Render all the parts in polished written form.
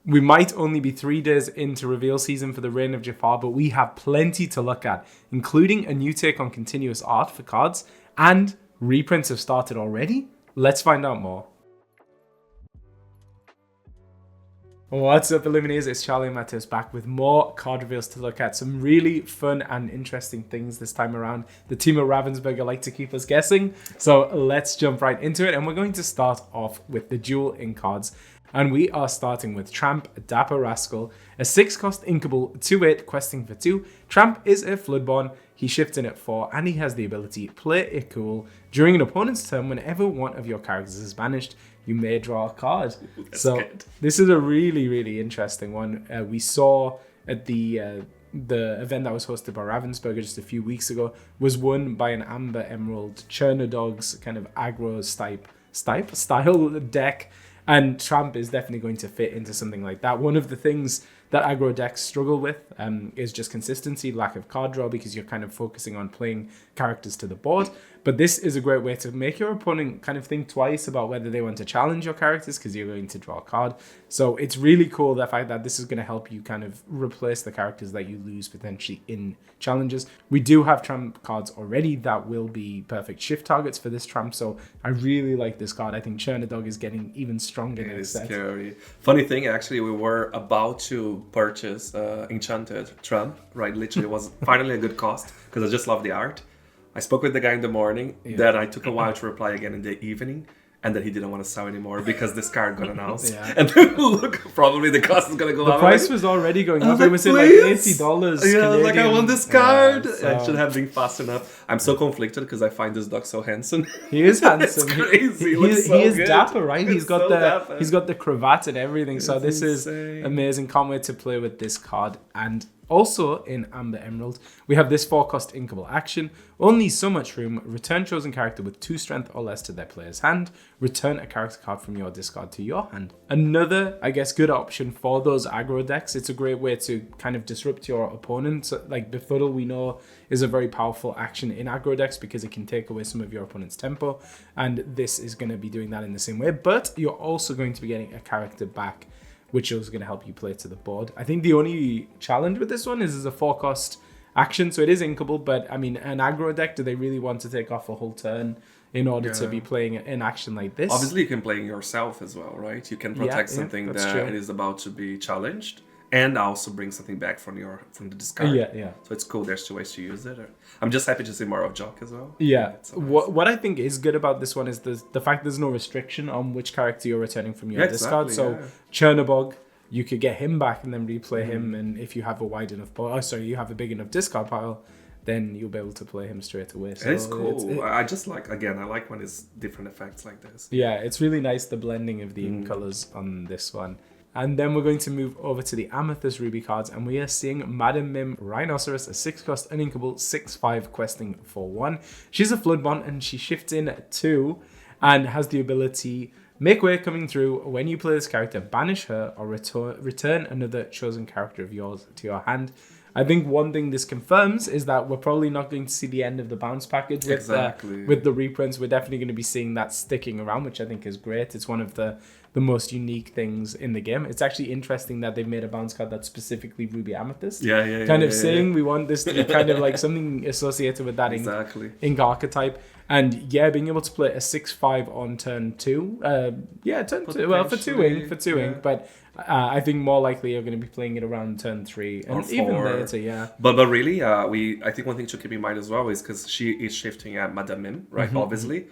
We might only be 3 days into reveal season for the Reign of Jafar, but we have plenty to look at, including a new take on continuous art for cards, and reprints have started already. Let's find out more. What's up, Illuminators? It's Charlie and Amethyst back with more card reveals to look at. Some really fun and interesting things this time around. The team of Ravensburger like to keep us guessing, so let's jump right into it. And we're going to start off with the dual ink cards. And we are starting with Tramp, Dapper Rascal, a 6-cost inkable 2/8 questing for 2. Tramp is a Floodborn, he shifts in at 4, and he has the ability play it cool. During an opponent's turn, whenever one of your characters is banished, you may draw a card. So good. This is a really, really interesting one. We saw at the event that was hosted by Ravensburger just a few weeks ago was won by an Amber Emerald Churner Dogs kind of aggro style deck. And Tramp is definitely going to fit into something like that. One of the things that aggro decks struggle with is just consistency, lack of card draw, because you're kind of focusing on playing characters to the board. But this is a great way to make your opponent kind of think twice about whether they want to challenge your characters, because you're going to draw a card. So it's really cool, the fact that this is going to help you kind of replace the characters that you lose potentially in challenges. We do have Tramp cards already that will be perfect shift targets for this Tramp, so I really like this card. I think Churner Dog is getting even stronger in this set. Scary. Funny thing, actually, we were about to purchase Enchanted Tramp, right? Literally, it was finally a good cost, because I just love the art. I spoke with the guy in the morning, then I took a while to reply again in the evening, and then he didn't want to sell anymore because this card got announced. And then, look, probably the cost is going to go up. The price was already going up. It was at like $80. Yeah, I was like, I want this card. Yeah, so. I should have been fast enough. I'm so conflicted because I find this dog so handsome. He is handsome. It's crazy. He is dapper, right? He's got dapper. He's got the cravat and everything. It's so this insane. is amazing. Can't wait to play with this card. And also in Amber Emerald, we have this 4-cost inkable action. Only so much room. Return chosen character with 2 strength or less to their player's hand. Return a character card from your discard to your hand. Another, I guess, good option for those aggro decks. It's a great way to kind of disrupt your opponent. So, like Befuddle, we know, is a very powerful action in aggro decks because it can take away some of your opponent's tempo. And this is going to be doing that in the same way. But you're also going to be getting a character back, which is going to help you play to the board. I think the only challenge with this one is it's a 4-cost action, so it is inkable, but I mean, an aggro deck, do they really want to take off a whole turn in order to be playing an action like this? Obviously, you can play yourself as well, right? You can protect something that true. It is about to be challenged, and also bring something back from the discard. Yeah. So it's cool. There's 2 ways to use it. I'm just happy to see more of Jock as well. Yeah. So nice. What I think is good about this one is the fact there's no restriction on which character you're returning from your discard. So Chernobog, you could get him back and then replay him, and if you have a wide enough you have a big enough discard pile, then you'll be able to play him straight away. So it's cool. I just like, again, I like when it's different effects like this. Yeah, it's really nice, the blending of the ink colors on this one. And then we're going to move over to the Amethyst Ruby cards, and we are seeing Madam Mim Rhinoceros, a 6-cost uninkable 6/5 questing for 1. She's a Floodborn, and she shifts in at 2 and has the ability make way coming through. When you play this character, banish her or return another chosen character of yours to your hand. I think one thing this confirms is that we're probably not going to see the end of the bounce package with the reprints. We're definitely going to be seeing that sticking around, which I think is great. It's one of the most unique things in the game. It's actually interesting that they've made a bounce card that's specifically Ruby Amethyst. Kind of saying we want this to be kind of like something associated with that ink archetype. And being able to play a 6/5 on turn 2. Turn 2. Well, for 2 ink, but I think more likely you're going to be playing it around turn 3 and even later. But really, I think one thing to keep in mind as well is because she is shifting at Madame Mim, right? Obviously,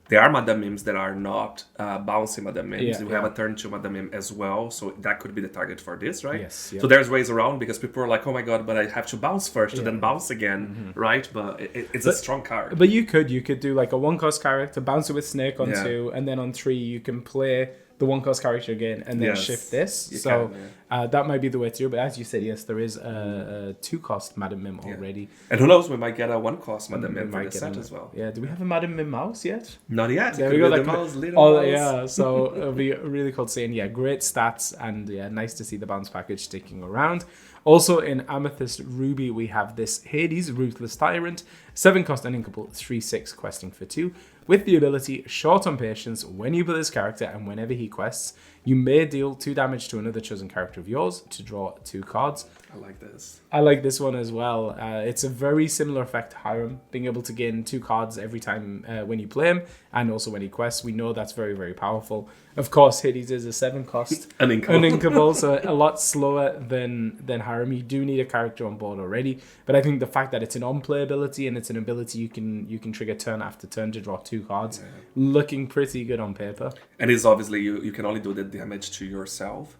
there are Madame Mims that are not bouncy Madame Mims. We have a turn 2 Madame Mim as well, so that could be the target for this, right? Yes. So there's ways around because people are like, oh my god, but I have to bounce first and then bounce again, right? But it's a strong card. But you could do like a 1-cost character, bounce it with Snake on 2, and then on 3 you can play the 1-cost character again and then shift this. That might be the way to do it. But as you said, yes, there is a 2-cost Madam Mim already. And who knows, we might get a 1-cost Madam Mim for the set as well. Yeah, do we have a Madam Mim mouse yet? Not yet. There we go. Like mouse, mouse. So it'll be really cool seeing. Great stats, and nice to see the bounce package sticking around. Also in Amethyst Ruby, we have this Hades Ruthless Tyrant, 7-cost uninkable 3/6 questing for 2, with the ability Short on Patience. When you play this character and whenever he quests, You may deal 2 damage to another chosen character of yours to draw 2 cards. I like this. I like this one as well. It's a very similar effect to Hiram, being able to gain 2 cards every time when you play him, and also when he quests. We know that's very, very powerful. Of course, Hades is a 7-cost uninkable, so a lot slower than Hiram. You do need a character on board already, but I think the fact that it's an on-play ability and it's an ability you can trigger turn after turn to draw 2 cards, looking pretty good on paper. And it's obviously you can only do the damage to yourself.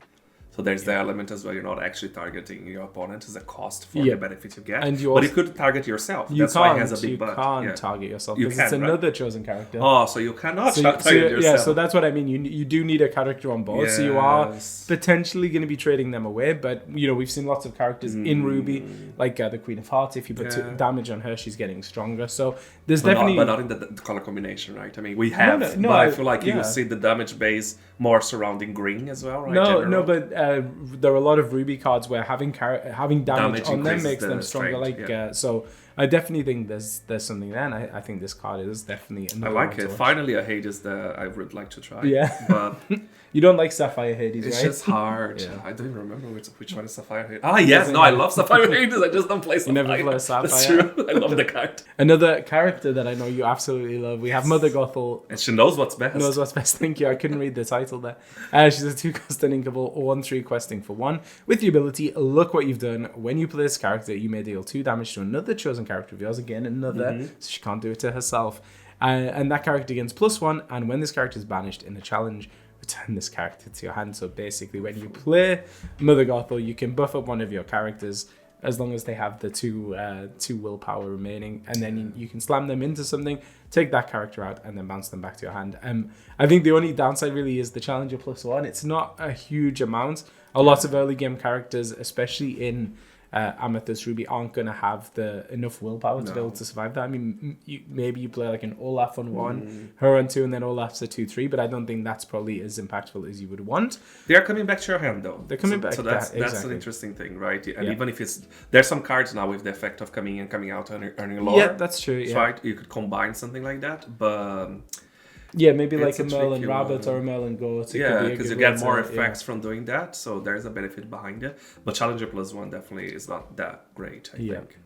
So there's the element as well. You're not actually targeting your opponent as a cost for the benefit you get. And but you could target yourself. That's why it has a big butt. You can't target yourself because it's another chosen character. Oh, so you cannot target yourself. Yeah, so that's what I mean. You do need a character on board. Yes. So you are potentially going to be trading them away. But, we've seen lots of characters in Ruby, like the Queen of Hearts. If you put damage on her, she's getting stronger. So there's definitely... But not in the color combination, right? I mean, we have, but I feel like you see the damage base more surrounding green as well, right? No, but there are a lot of Ruby cards where having damage on them makes them stronger. So I definitely think there's something there, and I think this card is definitely another I like it. Finally, a Hades that I would like to try. Yeah. But you don't like Sapphire Hades, it's right? just hard. I don't even remember which one is Sapphire Hades. Ah, yes. No, I love Sapphire Hades. I just don't play Sapphire. You never play Sapphire? That's true. I love the card. Another character that I know you absolutely love. We have Mother Gothel. And she knows what's best. Thank you. I couldn't read the title there. She's a 2-cost uninkable, 1/3 questing for 1. With the ability, look what you've done. When you play this character, you may deal 2 damage to another chosen character of yours. Again, another. So she can't do it to herself. And that character gains +1. And when this character is banished in a challenge, return this character to your hand. So basically, when you play Mother Gothel, you can buff up one of your characters as long as they have the 2 willpower remaining, and then you can slam them into something, take that character out, and then bounce them back to your hand. I think the only downside really is the challenger +1. It's not a huge amount. A lot of early game characters, especially in Amethyst Ruby, aren't going to have enough willpower to be able to survive that. I mean, maybe you play like an Olaf on 1, her on 2, and then Olaf's a 2/3, but I don't think that's probably as impactful as you would want. They are coming back to your hand, though. They're coming back. So that's an interesting thing, right? And even if there's some cards now with the effect of coming in, coming out, earning lore. Yeah, that's true. Yeah. Right? You could combine something like that, but... Yeah, maybe like a Merlin Rabbit or a Merlin Goat. Yeah, because you get more effects from doing that, so there's a benefit behind it. But Challenger +1 definitely is not that great, I think.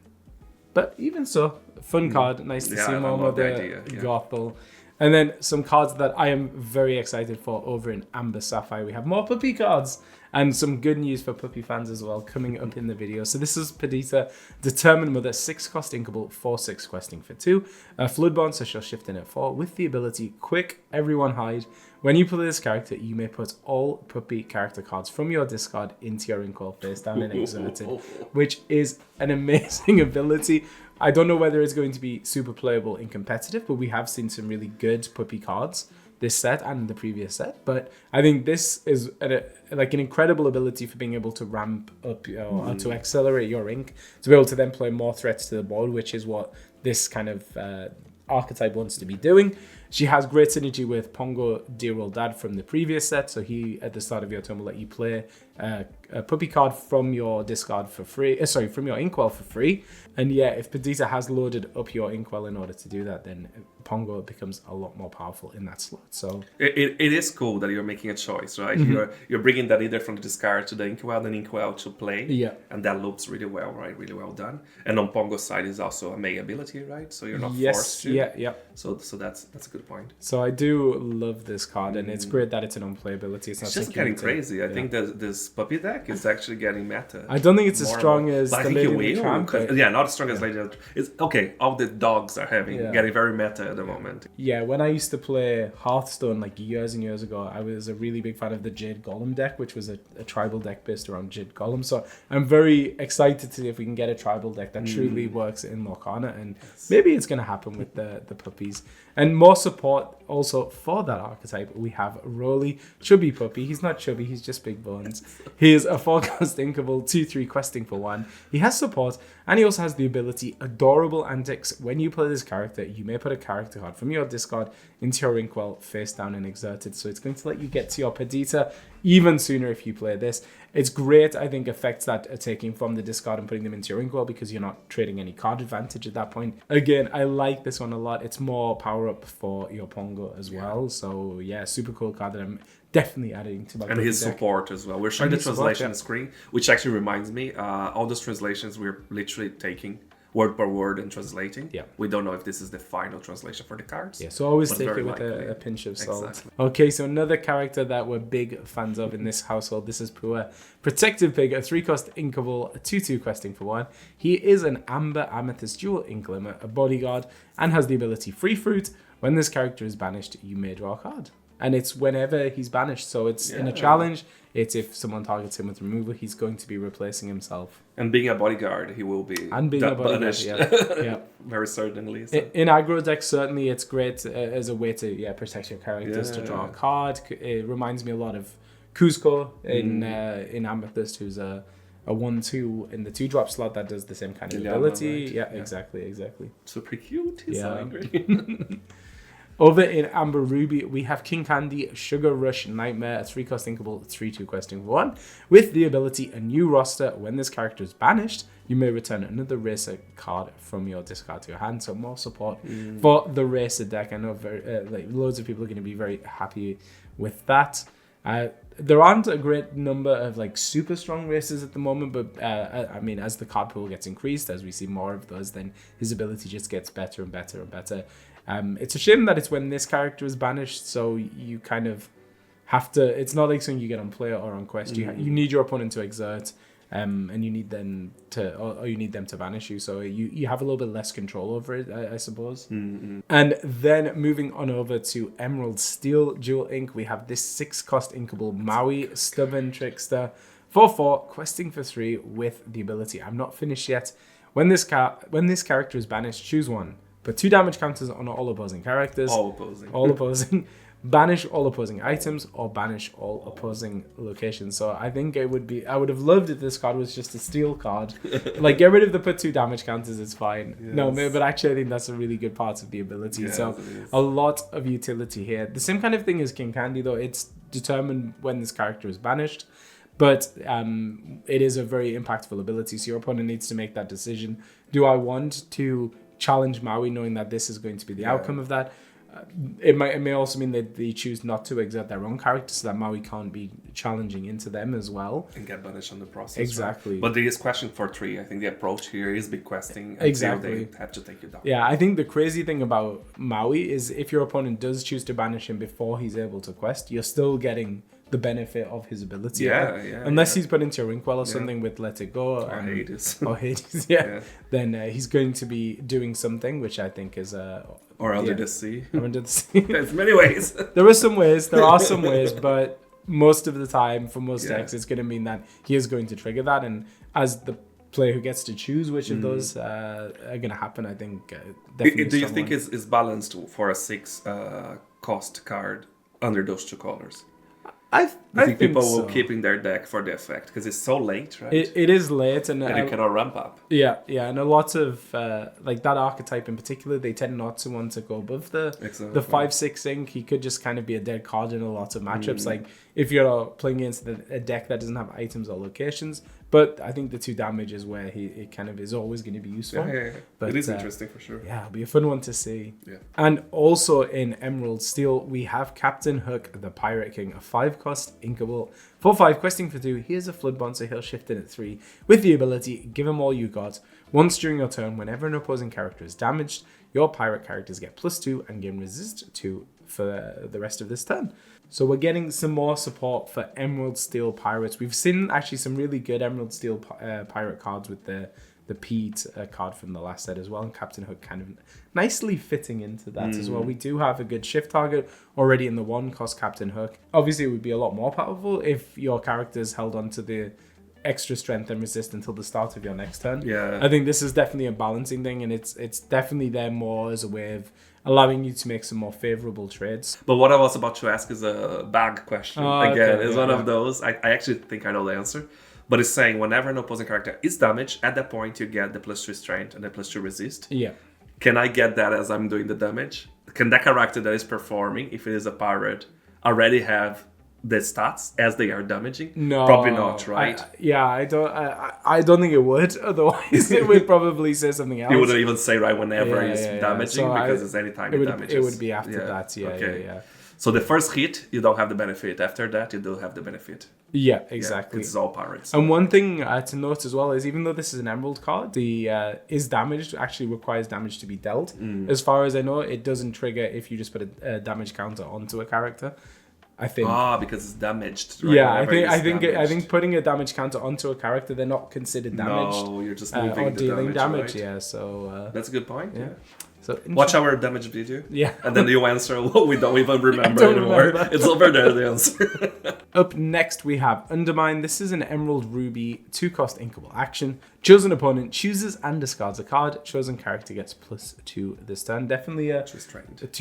But even so, fun card. Nice to see more Mother Gothel. And then some cards that I am very excited for over in Amber Sapphire. We have more puppy cards and some good news for puppy fans as well coming up in the video. So this is Perdita, Determined Mother, 6-cost inkable, 4/6 questing for 2. Floodborn, so she'll shift in at 4 with the ability Quick, Everyone Hide. When you play this character, you may put all puppy character cards from your discard into your inkwell face down and exerted, which is an amazing ability. I don't know whether it's going to be super playable in competitive, but we have seen some really good puppy cards this set and the previous set. But I think this is like an incredible ability for being able to ramp up or to accelerate your ink, to be able to then play more threats to the board, which is what this kind of archetype wants to be doing. She has great synergy with Pongo Dear Old Dad from the previous set. So he, at the start of your turn, will let you play a puppy card from your discard for free. From your inkwell for free. And yeah, if Perdita has loaded up your inkwell in order to do that, then Pongo becomes a lot more powerful in that slot. So it is cool that you're making a choice, right? You're bringing that either from the discard to the inkwell, then inkwell to play. Yeah. And that loops really well, right? Really well done. And on Pongo's side is also a May ability, right? So you're not forced to. Yeah. So that's a good point. So I do love this card, and it's great that it's an unplayability. It's not just getting crazy. I think that this puppy deck is actually getting meta. I don't think it's as strong as the Lady of the Tramp. Yeah, not as strong as Lady of the Tramp. It's okay. All the dogs are getting very meta at the moment. Yeah, when I used to play Hearthstone like years and years ago, I was a really big fan of the Jade Golem deck, which was a tribal deck based around Jade Golem. So I'm very excited to see if we can get a tribal deck that truly works in Lorcana, and maybe it's going to happen with the puppies. And more support also for that archetype, we have Rolly, chubby puppy. He's not chubby, he's just big bones. He is a 4-cost inkable, 2/3 questing for 1. He has support, and he also has the ability Adorable Antics. When you play this character, you may put a character card from your discard into your inkwell, face down and exerted. So it's going to let you get to your Perdita even sooner if you play this. It's great, I think, effects that are taking from the discard and putting them into your inkwell, because you're not trading any card advantage at that point. Again, I like this one a lot. It's more power up for your Pongo as well. So yeah, super cool card that I'm definitely adding to my and his deck. support as well. We're showing And the his support, translation screen, which actually reminds me, all those translations we're literally taking word per word and translating. Yeah. We don't know if this is the final translation for the cards. Yeah, so always but take very it with likely. a pinch of salt. Exactly. Okay, so another character that we're big fans of in this household. This is Pua. Protective Pig, a 3-cost inkable, a 2/2 questing for 1. He is an Amber Amethyst dual ink limit, a bodyguard, and has the ability Free Fruit. When this character is banished, you may draw a card. And it's whenever he's banished. So it's in a challenge. It's if someone targets him with removal, he's going to be replacing himself. And being a bodyguard, he will be And being a bodyguard, banished. yeah. Very certainly. So. In aggro decks, certainly it's great as a way to protect your characters, to draw a card. It reminds me a lot of Kuzco in Amethyst, who's a 1/2 in the 2-drop slot that does the same kind of ability. Right? Yeah, exactly. Super cute. He's so angry. Over in Amber Ruby, we have King Candy, Sugar Rush Nightmare, a 3-cost inkable, 3/2 questing for 1. With the ability A New Roster, when this character is banished, you may return another Racer card from your discard to your hand. So more support for the Racer deck. I know loads of people are going to be very happy with that. There aren't a great number of super strong racers at the moment, but I mean, as the card pool gets increased, as we see more of those, then his ability just gets better and better and better. It's a shame that it's when this character is banished, so you kind of have to. It's not like something you get on play or on quest. You need your opponent to exert, and you need them to banish you. So you have a little bit less control over it, I suppose. Mm-hmm. And then moving on over to Emerald Steel Dual Ink, we have this 6-cost inkable Maui, Stubborn Trickster, 4/4, questing for 3 with the ability I'm not finished yet. When this character is banished, choose one. Put 2 damage counters on all opposing characters. All opposing. All opposing. Banish all opposing items or banish all opposing locations. So I think I would have loved if this card was just a steel card. Get rid of the put 2 damage counters, it's fine. Yes. No, but actually I think that's a really good part of the ability. Yes, so a lot of utility here. The same kind of thing as King Candy though. It's determined when this character is banished. But it is a very impactful ability. So your opponent needs to make that decision. Do I want to challenge Maui knowing that this is going to be the outcome of that? It may also mean that they choose not to exert their own character so that Maui can't be challenging into them as well. And get banished on the process. Exactly. Right? But there is question for 3. I think the approach here is big questing until exactly. they have to take you down. Yeah, I think the crazy thing about Maui is if your opponent does choose to banish him before he's able to quest, you're still getting the benefit of his ability. Unless he's put into your Inkwell or something with Let It Go. Or Hades. Or Hades, Then he's going to be doing something, which I think is... or Under the Sea. Under the Sea. There's many ways. There are some ways, but most of the time, for most decks, it's going to mean that he is going to trigger that. And as the player who gets to choose which of those are going to happen, I think definitely... Do you think it's balanced for a 6-cost card under those 2 colors? I think people will keep in their deck for the effect because it's so late, right? It is late, and you cannot ramp up. Yeah, and a lot of that archetype in particular, they tend not to want to go above the 5/6 ink. He could just kind of be a dead card in a lot of matchups. If you're playing against a deck that doesn't have items or locations. But I think the 2 damage is where it kind of is always going to be useful. Yeah. But it is interesting for sure. Yeah, it'll be a fun one to see. Yeah. And also in Emerald Steel, we have Captain Hook, the Pirate King, a 5-cost inkable. 4/5, questing for 2. He is a Floodbond, so he'll shift in at 3. With the ability, give him all you got. Once during your turn, whenever an opposing character is damaged, your pirate characters get +2 and gain resist 2 for the rest of this turn. So we're getting some more support for Emerald Steel Pirates. We've seen actually some really good Emerald Steel Pirate cards with the Pete card from the last set as well. And Captain Hook kind of nicely fitting into that as well. We do have a good shift target already in the 1-cost Captain Hook. Obviously, it would be a lot more powerful if your characters held on to the extra strength and resist until the start of your next turn. Yeah. I think this is definitely a balancing thing, and it's definitely there more as a way of allowing you to make some more favorable trades. But what I was about to ask is a bag question. It's one of those. I actually think I know the answer. But it's saying whenever an opposing character is damaged, at that point you get the +3 strength and the +2 resist. Yeah. Can I get that as I'm doing the damage? Can that character that is performing, if it is a pirate, already have the stats as they are damaging? No, probably not, right? I don't think it would. Otherwise, it would probably say something else. It wouldn't even say whenever he's damaging because it's anytime you're damaging. It would be after that. Yeah. So the first hit, you don't have the benefit. After that, you do have the benefit. Yeah, exactly. It's all pirates. And one thing to note as well is, even though this is an emerald card, the is damaged actually requires damage to be dealt. As far as I know, it doesn't trigger if you just put a damage counter onto a character. I think. Because it's damaged. Right? Yeah, I think putting a damage counter onto a character, they're not considered damaged. No, you're just moving or the dealing damage. right? Yeah, so that's a good point. Yeah. So watch our damage video. Yeah. And then you answer what we don't even remember anymore. It's over there, the answer. Up next, we have Undermine. This is an Emerald Ruby 2-cost inkable action. Chosen opponent chooses and discards a card. Chosen character gets +2 this turn. Definitely a 2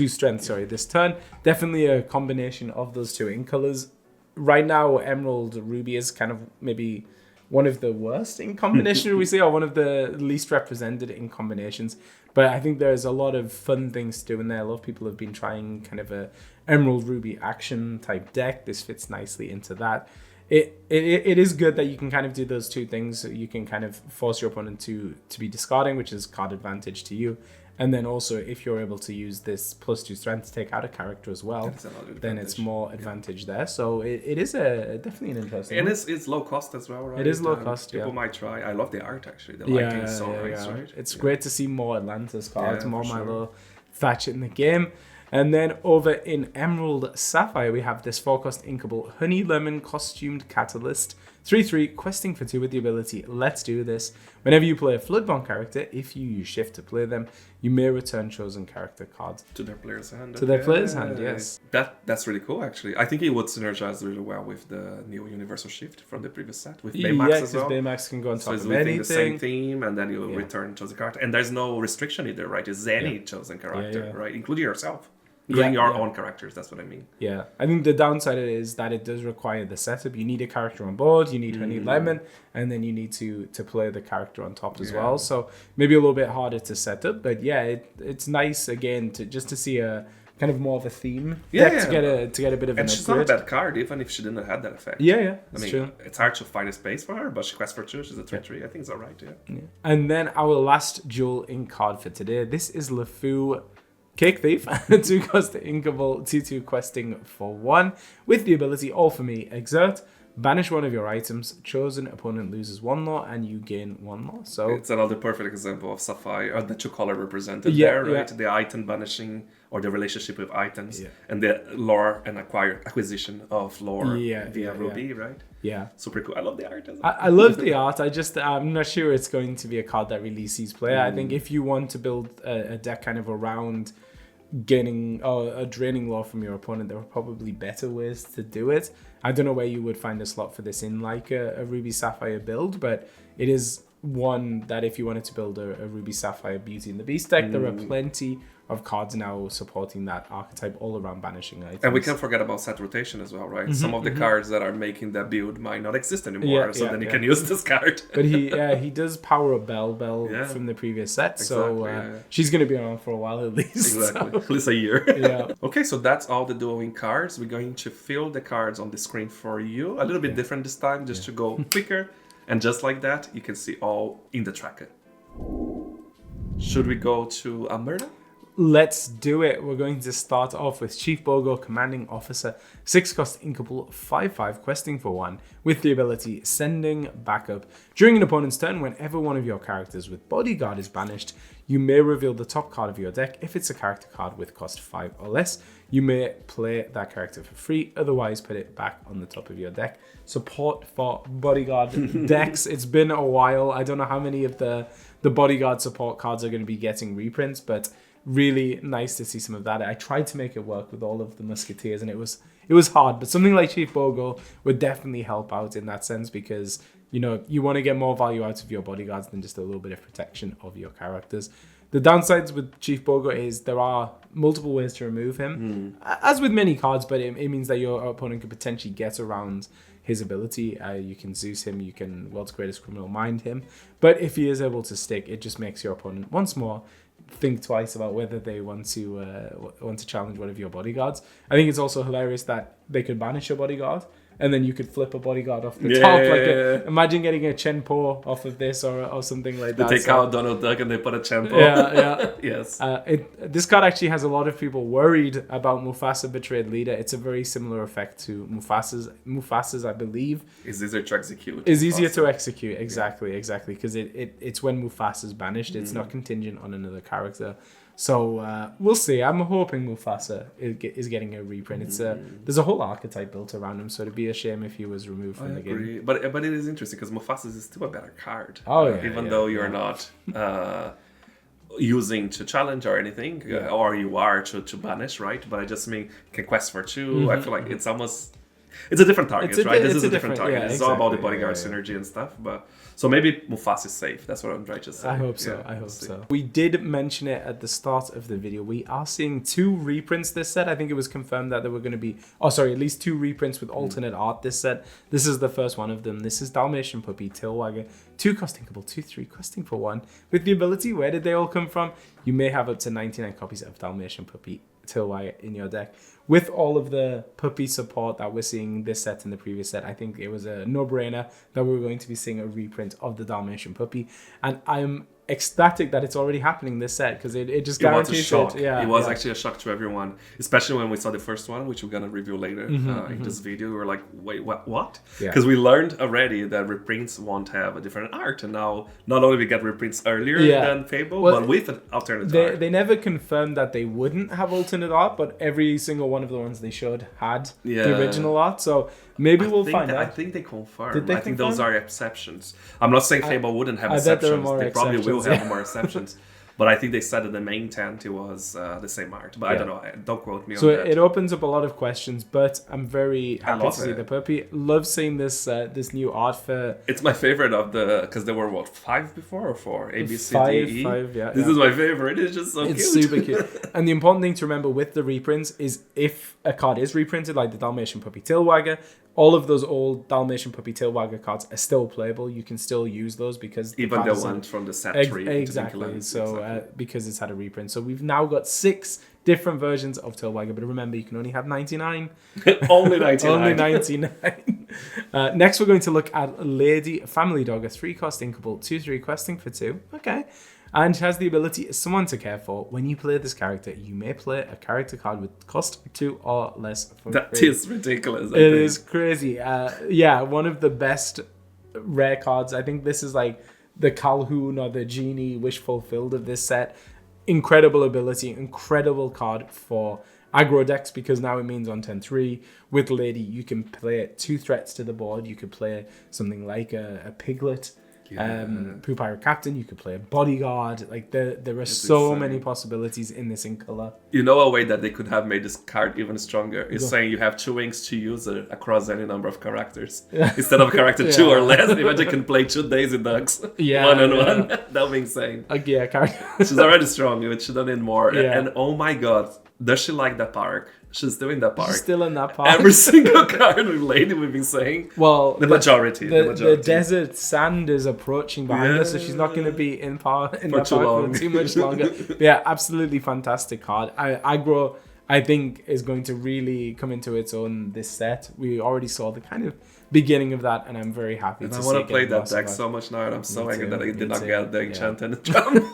strength, this turn. Definitely a combination of those two ink colors. Right now, Emerald Ruby is kind of maybe one of the worst in combination we see, or one of the least represented in combinations. But I think there's a lot of fun things to do in there. A lot of people have been trying kind of a Emerald Ruby action type deck. This fits nicely into that. It is good that you can kind of do those two things. You can kind of force your opponent to be discarding, which is card advantage to you. And then also, if you're able to use this +2 strength to take out a character as well, then it's more advantage there. So it is definitely an interesting and one. it's low cost as well, right? It is low cost, People might try. I love the art, actually. The lighting is so nice, right? It's great to see more Atlantis cards, more Milo Thatch in the game. And then over in Emerald Sapphire, we have this 4-cost inkable Honey Lemon Costumed Catalyst. 3/3, questing for 2 with the ability Let's Do This. Whenever you play a Floodborn character, if you use Shift to play them, you may return chosen character cards to their player's hand. To their player's hand, yes. That's really cool, actually. I think it would synergize really well with the new Universal Shift from the previous set, with Baymax as well. Yeah, because Baymax can go on top of anything. The same theme, and then you return chosen character. And there's no restriction either, right? It's any chosen character, right? Including yourself. Including your own characters, that's what I mean. Yeah, I think the downside is that it does require the setup. You need a character on board, you need Honey Lemon, and then you need to play the character on top as well. So maybe a little bit harder to set up, but it's nice again to see a kind of more of a theme deck to get a bit of an upgrade. And she's not a bad card, even if she didn't have that effect. Yeah, I mean, true. It's hard to find a space for her, but she quests for 2. She's a 3/3. I think it's all right. Yeah. And then our last jewel in card for today. This is LeFou Cake Thief, 2-cost inkable 2/2 questing for 1 with the ability All For Me Exert. Banish one of your items. Chosen opponent loses 1 law and you gain 1 law. So it's another perfect example of Sapphire, the 2-color represented there, right? The item banishing or the relationship with items and the lore and acquisition of lore via Ruby, right? Yeah. Super cool. I love the art. I love the art. I'm not sure it's going to be a card that really sees play. I think if you want to build a deck kind of around gaining a draining law from your opponent, there are probably better ways to do it. I don't know where you would find a slot for this in like a Ruby Sapphire build, but it is one that if you wanted to build a Ruby Sapphire Beauty and the Beast deck, there are plenty of cards now supporting that archetype all around banishing items. And we can't forget about set rotation as well, right? Some of the cards that are making that build might not exist anymore, so then you can use this card. But he does power up Bell from the previous set, so she's going to be around for a while at least. Exactly, so. at least a year. Yeah. Okay, so that's all the dueling cards. We're going to fill the cards on the screen for you. A little bit different this time, just to go quicker. And just like that, you can see all in the tracker. Should we go to Amberna? Let's do it. We're going to start off with Chief Bogo, Commanding Officer, 6-cost inkable, 5/5, questing for 1, with the ability Sending Backup. During an opponent's turn, whenever one of your characters with Bodyguard is banished, you may reveal the top card of your deck. If it's a character card with cost 5 or less, you may play that character for free, otherwise put it back on the top of your deck. Support for Bodyguard decks. It's been a while. I don't know how many of the Bodyguard support cards are going to be getting reprints, but really nice to see some of that. I tried to make it work with all of the Musketeers, and it was hard. But something like Chief Bogo would definitely help out in that sense, because you want to get more value out of your bodyguards than just a little bit of protection of your characters. The downsides with Chief Bogo is there are multiple ways to remove him, as with many cards, but it means that your opponent could potentially get around his ability. You can Zeus him, you can World's Greatest Criminal Mind him, but if he is able to stick, it just makes your opponent once more think twice about whether they want to challenge one of your bodyguards. I think it's also hilarious that they could banish your bodyguard, and then you could flip a bodyguard off the Yeah, top. yeah, Like yeah. imagine getting a Chenpo off of this or something like They that. take out Donald Duck and they put a Champo. Yeah. Yes. This card actually has a lot of people worried about Mufasa Betrayed Leader. It's a very similar effect to Mufasa's, I believe. It's easier to execute. Is easier to execute, exactly, because it's when Mufasa's banished. It's not contingent on another character. So we'll see. I'm hoping Mufasa is getting a reprint. It's there's a whole archetype built around him, so it'd be a shame if he was removed from the game. But it is interesting because Mufasa is still a better card. Oh, yeah, even though you're not using to challenge or anything, or you are to banish, right? But I just mean can quest for 2. I feel like it's almost it's a different target, right? This is a different target. It's all about the bodyguard synergy and stuff, but. So maybe Mufasa is safe. That's what I'm trying to say. I hope so. I hope so. We did mention it at the start of the video. We are seeing 2 reprints this set. I think it was confirmed that there were going to be... Oh, sorry. At least 2 reprints with alternate art this set. This is the first one of them. This is Dalmatian Puppy, Tailwagger. 2 costing couple, 2/3 costing for 1. With the ability, where did they all come from? You may have up to 99 copies of Dalmatian Puppy, Tailwagger in your deck. With all of the puppy support that we're seeing this set and the previous set, I think it was a no-brainer that we were going to be seeing a reprint of the Dalmatian Puppy. And I'm ecstatic that it's already happening this set because it just guarantees it. Yeah, it was actually a shock to everyone, especially when we saw the first one, which we're gonna review later in this video. We were like, wait, what? Because we learned already that reprints won't have a different art, and now not only we get reprints earlier than Fable, but with an alternate art. They never confirmed that they wouldn't have alternate art, but every single one of the ones they showed had the original art. So maybe we'll find out. I think they confirmed. I think those are exceptions. I'm not saying Fable wouldn't have exceptions. They probably will have more exceptions. But I think they said that the main tent it was the same art. But I don't know. Don't quote me on that. So it opens up a lot of questions, but I'm very happy to see the puppy. Love seeing this this new art for... It's my favorite of the... Because there were, 5 before or 4? A, B, C, D, E? 5, yeah. This is my favorite. It's just so cute. It's super cute. And the important thing to remember with the reprints is if a card is reprinted, like the Dalmatian Puppy Tailwagger, all of those old Dalmatian Puppy Tailwagger cards are still playable. You can still use those because... Even the ones from the set 3. Exactly. So because it's had a reprint. So we've now got 6 different versions of Tailwagger. But remember, you can only have 99. Only 99. Only 99. Next, we're going to look at Lady Family Dog. A 3-cost inkable, 2/3 questing for 2. Okay. And has the ability Someone to Care For. When you play this character, you may play a character card with cost 2 or less for That free. is ridiculous. It is crazy. One of the best rare cards. I think this is like the Calhoun or the Genie Wish Fulfilled of this set. Incredible ability, incredible card for aggro decks because now it means on 10-3. With Lady, you can play 2 threats to the board. You could play something like a Piglet. Pooh Pirate Captain, you could play a bodyguard. Like there are so many possibilities in this in color. You know a way that they could have made this card even stronger is saying you have 2 wings to use it across any number of characters. Instead of character 2 or less, imagine you can play 2 Daisy Ducks one on one. That would be insane. She's already strong, but she doesn't need more. And oh my god, does she like that park? She's doing that park. She's still in that park. Every single card with Lady we've been saying. Well, the majority. The desert sand is approaching behind her, so she's not going to be in that park for too much longer. But yeah, absolutely fantastic card. Aggro, I think, is going to really come into its own this set. We already saw the kind of beginning of that, and I'm very happy to see it. I want to play that deck so much now, and I'm so angry that I did not get the enchanted drum.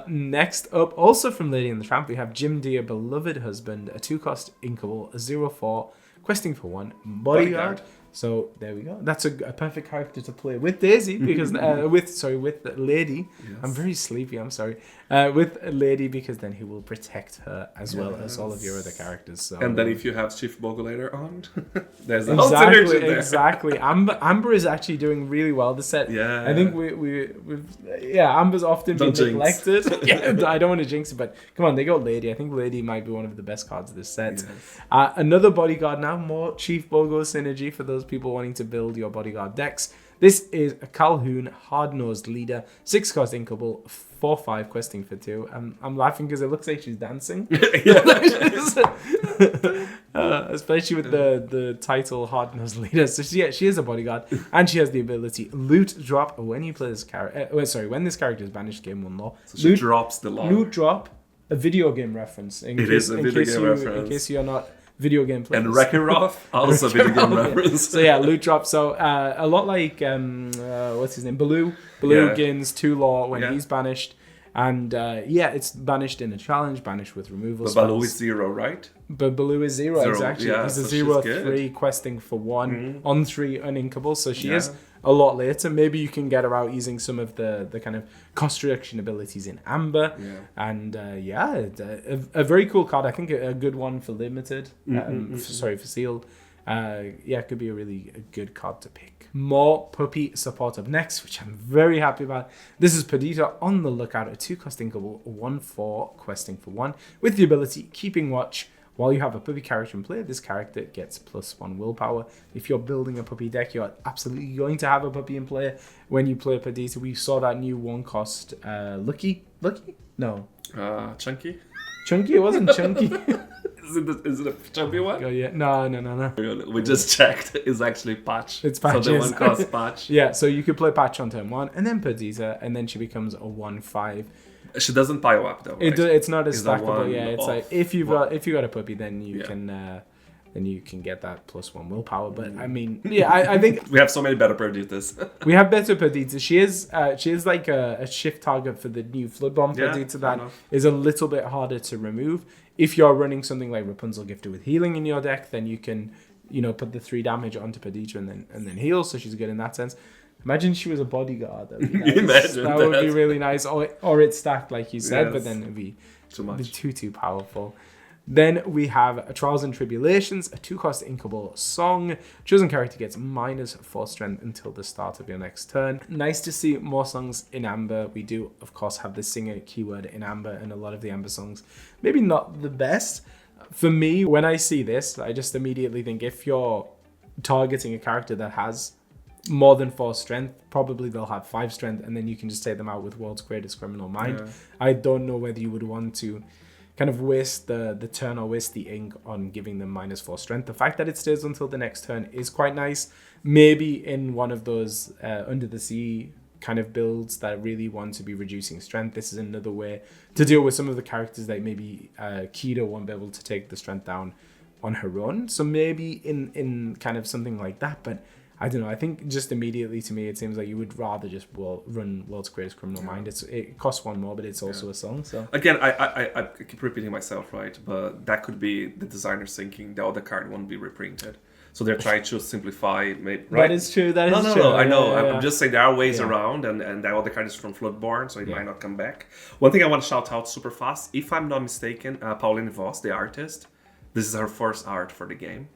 Next up, also from Lady and the Tramp, we have Jim Deere Beloved Husband, a 2-cost inkable, a 0/4, questing for 1, bodyguard. So there we go. That's a perfect character to play with Daisy because with Lady. Yes. I'm very sleepy. I'm sorry. With Lady because then he will protect her as well as all of your other characters. So, and then if you have Chief Bogulator on, there's a whole synergy there. Exactly. Amber is actually doing really well this set. Yeah. I think Amber's often been neglected. I don't want to jinx it, but come on, they got Lady. I think Lady might be one of the best cards of this set. Yes. Another bodyguard now, more Chief Bogo synergy for those people wanting to build your bodyguard decks. This is a Calhoun hard-nosed leader, 6-cost inkable, 4/5 questing for 2. I'm laughing because it looks like she's dancing. Especially with the title hard-nosed leader. So she is a bodyguard, and she has the ability loot drop when you play this character. When this character is banished, game 1 law. So she drops the law. Loot drop, a video game reference. It is a video game reference. In case you're not video game players. And Wreck-It also video game reference. So yeah, loot drop. So a lot like what's his name, Baloo. Baloo gains 2 law when he's banished, and it's banished in a challenge, banished with removal. But Baloo is 0, right? But Baloo is 0 exactly. Yeah, he's a so 0/3 questing for 1 on 3 uninkable. So she is a lot later. Maybe you can get her out using some of the kind of cost reduction abilities in Amber. Yeah. And a very cool card. I think a good one for limited. For sealed. It could be a really good card to pick. More puppy support up next, which I'm very happy about. This is Perdita on the lookout, a 2-cost inkable, 1/4 questing for 1 with the ability Keeping Watch. While you have a puppy character in play, this character gets +1 willpower. If you're building a puppy deck, you're absolutely going to have a puppy in play when you play Perdita. We saw that new 1-cost Lucky? No. Chunky? Chunky? It wasn't Chunky. Is it a chubby one? Oh, yeah. No. We just checked. It's actually Patch. It's Patch. So the 1-cost Patch. Yeah, so you could play Patch on turn 1, and then Perdita, and then she becomes a 1/5. She doesn't pile up though. Right? It's not as stackable. Yeah, it's like if you got a puppy, then you can get that +1 willpower. But I mean, I think we have so many better Perditas. We have better Perdita. She is like a shift target for the new Flood Bomb Perdita that is a little bit harder to remove. If you're running something like Rapunzel Gifted with healing in your deck, then you can put the 3 damage onto Perdita and then heal. So she's good in that sense. Imagine she was a bodyguard. Nice. That would be really nice. Or it's stacked, like you said, but then it'd be too much. Too powerful. Then we have Trials and Tribulations, a 2-cost inkable song. Chosen character gets -4 strength until the start of your next turn. Nice to see more songs in Amber. We do, of course, have the singer keyword in Amber, and a lot of the Amber songs, maybe not the best. For me, when I see this, I just immediately think if you're targeting a character that has more than 4 strength, probably they'll have 5 strength, and then you can just take them out with World's Greatest Criminal Mind. I don't know whether you would want to kind of waste the turn or waste the ink on giving them -4 strength. The fact that it stays until the next turn is quite nice. Maybe in one of those Under the Sea kind of builds that really want to be reducing strength, this is another way to deal with some of the characters that maybe Keto won't be able to take the strength down on her own. So maybe in kind of something like that, but I don't know. I think just immediately to me, it seems like you would rather just run World's Greatest Criminal Mind. It costs 1 more, but it's also a song. So again, I keep repeating myself, right? But that could be the designer's thinking the other card won't be reprinted. So they're trying to simplify, right? That is true. That is true. No, I know. I'm just saying there are ways around, and that other card is from Floodborn, so it might not come back. One thing I want to shout out super fast, if I'm not mistaken, Pauline Voss, the artist, this is her first art for the game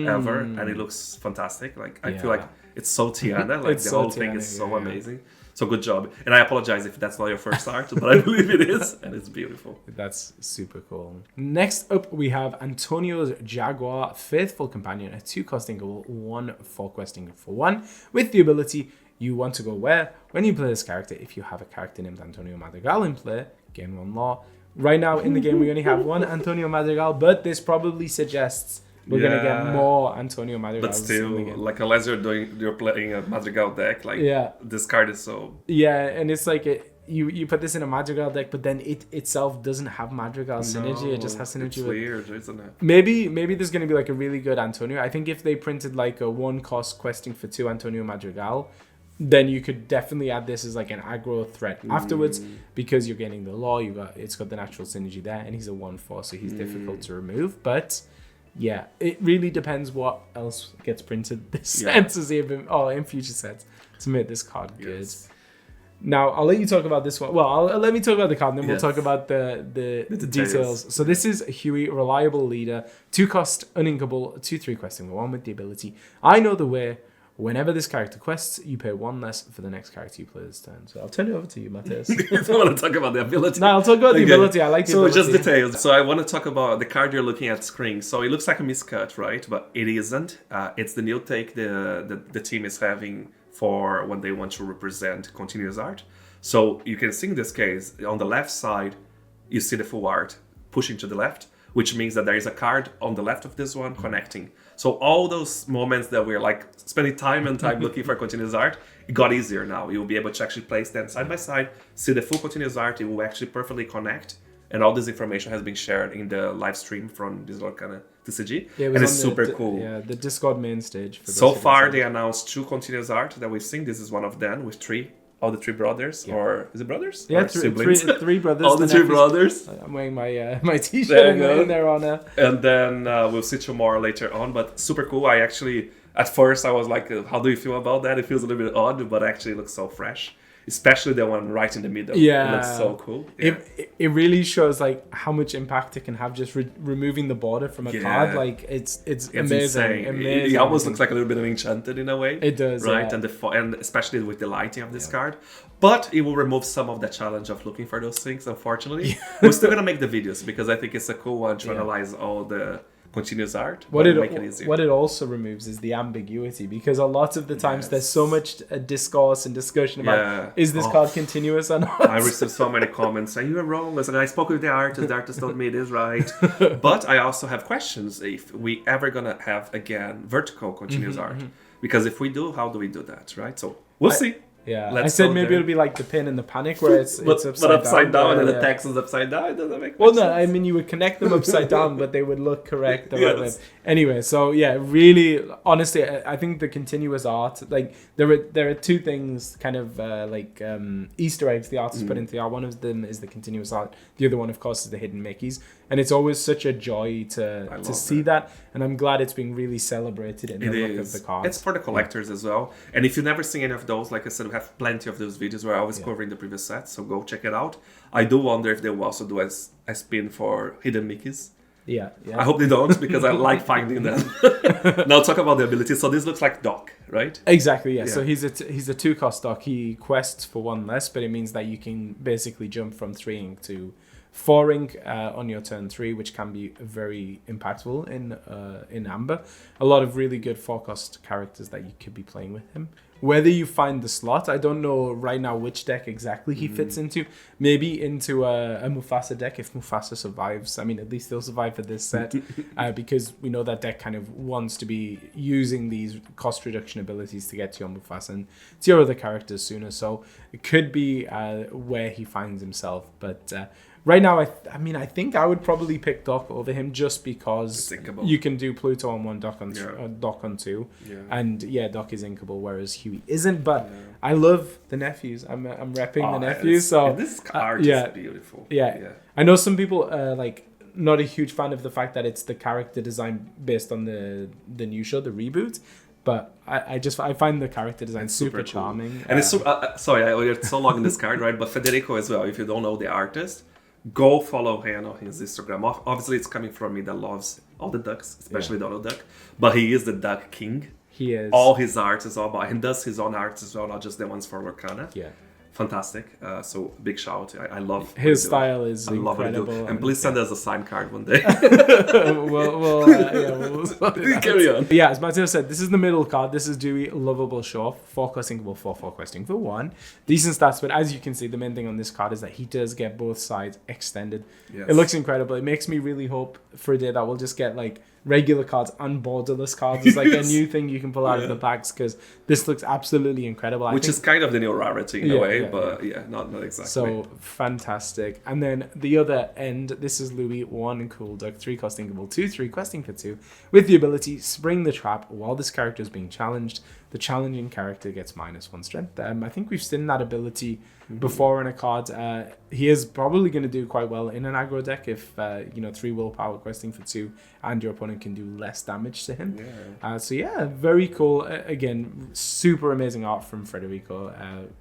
ever, and it looks fantastic. Like I feel like it's so Tiana, like the whole thing is so amazing. So good job. And I apologize if that's not your first art, but I believe it is, and it's beautiful. That's super cool. Next up, we have Antonio's Jaguar, Faithful Companion, a 2-cost inkable, 1/4 questing for 1, with the ability you want to go where when you play this character. If you have a character named Antonio Madrigal in play, gain 1 law. Right now in the game, we only have 1 Antonio Madrigal, but this probably suggests we're going to get more Antonio Madrigal. But still, like unless you're playing a Madrigal deck, like this card is so... Yeah, and it's like you put this in a Madrigal deck, but then it itself doesn't have Madrigal synergy. It just has synergy with... weird, isn't it? Maybe there's going to be like a really good Antonio. I think if they printed like a 1-cost questing for 2 Antonio Madrigal, then you could definitely add this as like an aggro threat afterwards, because you're getting the law. It's got the natural synergy there, and he's a 1/4, so he's difficult to remove. But yeah, it really depends what else gets printed this set to see if in future sets to make this card good. Now I'll let you talk about this one. Well, let me talk about the card, and then we'll talk about the details. So this is Huey, Reliable Leader, 2-cost uninkable, 2/3 questing, 1 with the ability I Know the Way. Whenever this character quests, you pay 1 less for the next character you play this turn. So I'll turn it over to you, Matthias. I don't want to talk about the ability. No, I'll talk about the ability. I like the ability. So just details. So I want to talk about the card you're looking at screen. So it looks like a miscut, right? But it isn't. It's the new take the team is having for when they want to represent continuous art. So you can see in this case, on the left side, you see the full art pushing to the left, which means that there is a card on the left of this one connecting. So all those moments that we're like spending time and time looking for continuous art, it got easier now. You'll be able to actually place them side by side, see the full continuous art, it will actually perfectly connect, and all this information has been shared in the live stream from this Lorcana TCG, Yeah, and it's super cool. Yeah, the Discord main stage. For So far, they announced 2 continuous art that we've seen. This is one of them with 3. All the 3 brothers, or is it brothers? Yeah, or siblings? three brothers. All the 3 brothers. I'm wearing my t-shirt in their honor. And then we'll see 2 more later on, but super cool. I actually, at first, I was like, how do you feel about that? It feels a little bit odd, but actually it looks so fresh. Especially the one right in the middle. Yeah. It looks so cool. Yeah. It really shows like how much impact it can have just removing the border from a card. Like it's amazing. It almost looks like a little bit of Enchanted in a way. It does, right? yeah. And especially with the lighting of this card. But it will remove some of the challenge of looking for those things, unfortunately. We're still gonna make the videos because I think it's a cool one to analyze all the continuous art. What it also removes is the ambiguity, because a lot of the times there's so much discourse and discussion about is this card continuous or not. I received so many comments saying you are wrong. Listen, I spoke with the artist told me it is right. But I also have questions if we ever gonna have again vertical continuous art. Because if we do, how do we do that, right? So we'll see. Yeah, I said maybe it'll be like the Pin and the Panic, where it's upside down and the text is upside down. It doesn't make well, sense. no, I mean you would connect them upside down, but they would look correct the right way. Anyway, so yeah, really, honestly, I think the continuous art, like there are 2 things, kind of Easter eggs the artist put into the art. One of them is the continuous art. The other one, of course, is the hidden Mickeys, and it's always such a joy to see that. And I'm glad it's being really celebrated in the look of the cards. It's for the collectors as well. And if you've never seen any of those, like I said, we have plenty of those videos where I was covering the previous sets, so go check it out. I do wonder if they will also do a spin for hidden Mickeys. Yeah. I hope they don't, because I like finding them. Now talk about the abilities. So this looks like Doc, right? Exactly, yeah. So he's a 2-cost Doc. He quests for 1 less, but it means that you can basically jump from 3 ink to 4 ink on your turn 3, which can be very impactful in Amber. A lot of really good 4-cost characters that you could be playing with him. Whether you find the slot, I don't know right now which deck exactly he fits into. Maybe into a Mufasa deck if Mufasa survives. I mean, at least he'll survive for this set, because we know that deck kind of wants to be using these cost reduction abilities to get to your Mufasa and to your other characters sooner. So it could be where he finds himself. But right now, I think I would probably pick Doc over him just because you can do Pluto on 1, Doc on 2. Yeah. And Doc is inkable, whereas Huey isn't. But I love the nephews. I'm repping the nephews. So this card is beautiful. Yeah. I know some people not a huge fan of the fact that it's the character design based on the new show, the reboot. But I find the character design super charming. And it's we're so long in this card, right? But Federico as well. If you don't know the artist, go follow him on his Instagram. Obviously, it's coming from me that loves all the ducks, especially Donald Duck. But he is the duck king. He is. All his art is all about him. Does his own art as well, not just the ones for Lorcana. Yeah. Fantastic. So big shout. I love his style is incredible. And please send us a signed card one day. we'll carry on. Yeah, as Matteo said, this is the middle card. This is Dewey, lovable Shaw, 4-cost inkable, 4 questing for 1. Decent stats, but as you can see, the main thing on this card is that he does get both sides extended. Yes. It looks incredible. It makes me really hope for a day that we'll just get like regular cards and borderless cards. It's like a new thing you can pull out of the packs, because this looks absolutely incredible. Which is kind of the new rarity in a way, but not exactly. So fantastic. And then the other end, this is Louis, 1 cool duck, 3-cost inkable, 2 3 questing for 2, with the ability spring the trap while this character is being challenged. The challenging character gets -1 strength. I think we've seen that ability before in a card. He is probably going to do quite well in an aggro deck if 3 willpower questing for 2 and your opponent can do less damage to him. Very cool. Again, super amazing art from Federico.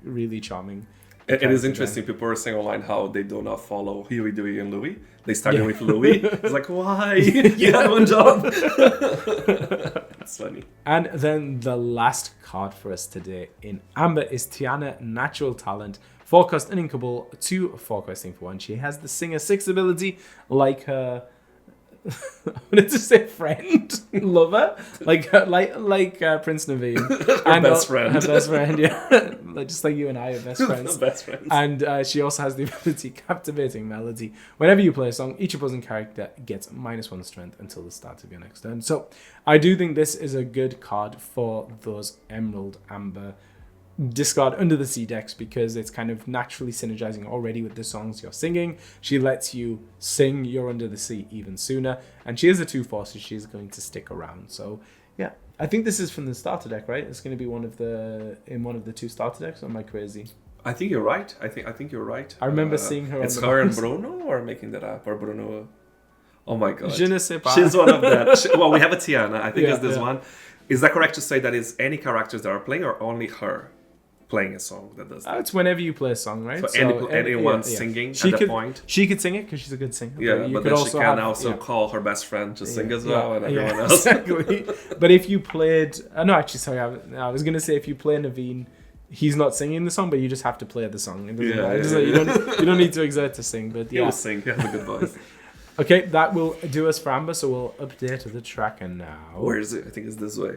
Really charming. It is interesting. People are saying online how they do not follow Huey, Dewey, and Louie. They started with Louie. It's like, why? You had one job. That's funny. And then the last card for us today in Amber is Tiana, Natural Talent. 4-cost uninkable, 2 4-questing for 1. She has the Singer 6 ability, like her. I wanted to say friend, lover, like Prince Naveen, her best friend. Her best friend, yeah, just like you and I are best friends. Best friends. And she also has the ability Captivating Melody. Whenever you play a song, each opposing character gets -1 strength until the start of your next turn. So I do think this is a good card for those Emerald Amber discard Under the Sea decks because it's kind of naturally synergizing already with the songs you're singing. She lets you sing You're Under the Sea even sooner. And she is a 2/4, so she's going to stick around. So, yeah. I think this is from the starter deck, right? It's going to be one of the 2 starter decks, or am I crazy? I think you're right. I think you're right. I remember seeing her It's on the her and box. Bruno, or making that up, or Bruno. Oh my god. Je ne sais pas. She's one of them. Well, we have a Tiana. I think Yeah, it's this yeah. one. Is that correct to say that it's any characters that are playing, or only her playing a song that does that? It's whenever you play a song, right? So anyone singing She at could, the point? She could sing it because she's a good singer. Yeah, you but could then she can also yeah. call her best friend to sing as well, and Yeah, everyone else. exactly. But if you played... no, actually, sorry. I was going to say if you play Naveen, he's not singing the song, but you just have to play the song. It doesn't Yeah, matter. yeah, You, yeah. don't, you don't need to exert to sing, but He yeah. will sing. He has a good voice. Okay, that will do us for Amber, so we'll update the tracker now. Where is it? I think it's this way.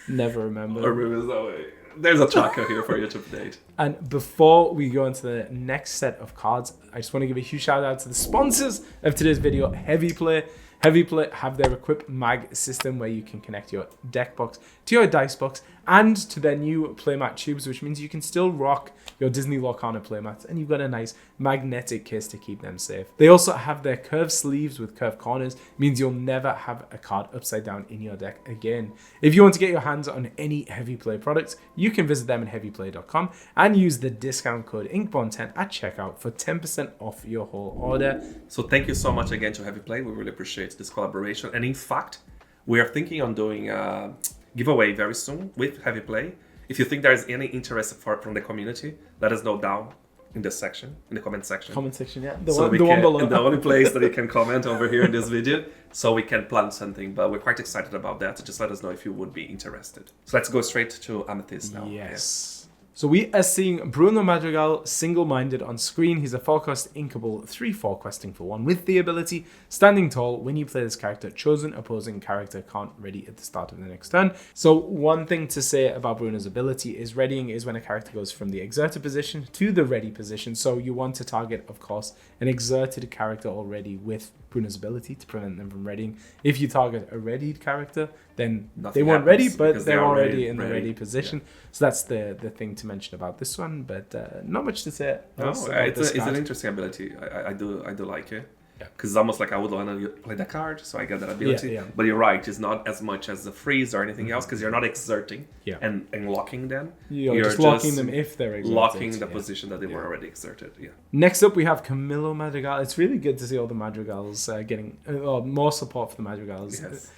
Never remember. Or maybe it's that way. There's a tracker here for you to update. And before we go into the next set of cards, I just want to give a huge shout out to the sponsors of today's video, Heavy Play. Heavy Play have their equipped mag system where you can connect your deck box to your dice box and to their new playmat tubes, which means you can still rock your Disney Lorcana playmats and you've got a nice magnetic case to keep them safe. They also have their curved sleeves with curved corners, means you'll never have a card upside down in your deck again. If you want to get your hands on any Heavy Play products, you can visit them at heavyplay.com and use the discount code Inkborn10 at checkout for 10% off your whole order. So thank you so much again to Heavy Play. We really appreciate this collaboration. And in fact, we are thinking on doing a giveaway very soon with Heavy Play. If you think there's any interest from the community, let us know down in the section, in the comment section. Comment section, yeah. The one below. The only place that you can comment over here in this video, so we can plan something. But we're quite excited about that. So just let us know if you would be interested. So let's go straight to Amethyst now. Yes. So we are seeing Bruno Madrigal single-minded on screen. He's a 4-cost inkable 3/4 questing for 1 with the ability Standing Tall. When you play this character, chosen opposing character can't ready at the start of the next turn. So one thing to say about Bruno's ability is readying is when a character goes from the exerted position to the ready position. So you want to target, of course, an exerted character already with Bruno's ability to prevent them from readying. If you target a readied character, then they weren't ready, but they're already in the ready position. Yeah. So that's the thing to mention about this one, but not much to say. It's an interesting ability. I do like it. Because it's almost like I would want to play the card, so I get that ability. Yeah. But you're right, it's not as much as the freeze or anything else, because you're not exerting and locking them. You're just locking them if they're exerted. Locking the position that they were already exerted. Yeah. Next up, we have Camilo Madrigal. It's really good to see all the Madrigals getting more support for the Madrigals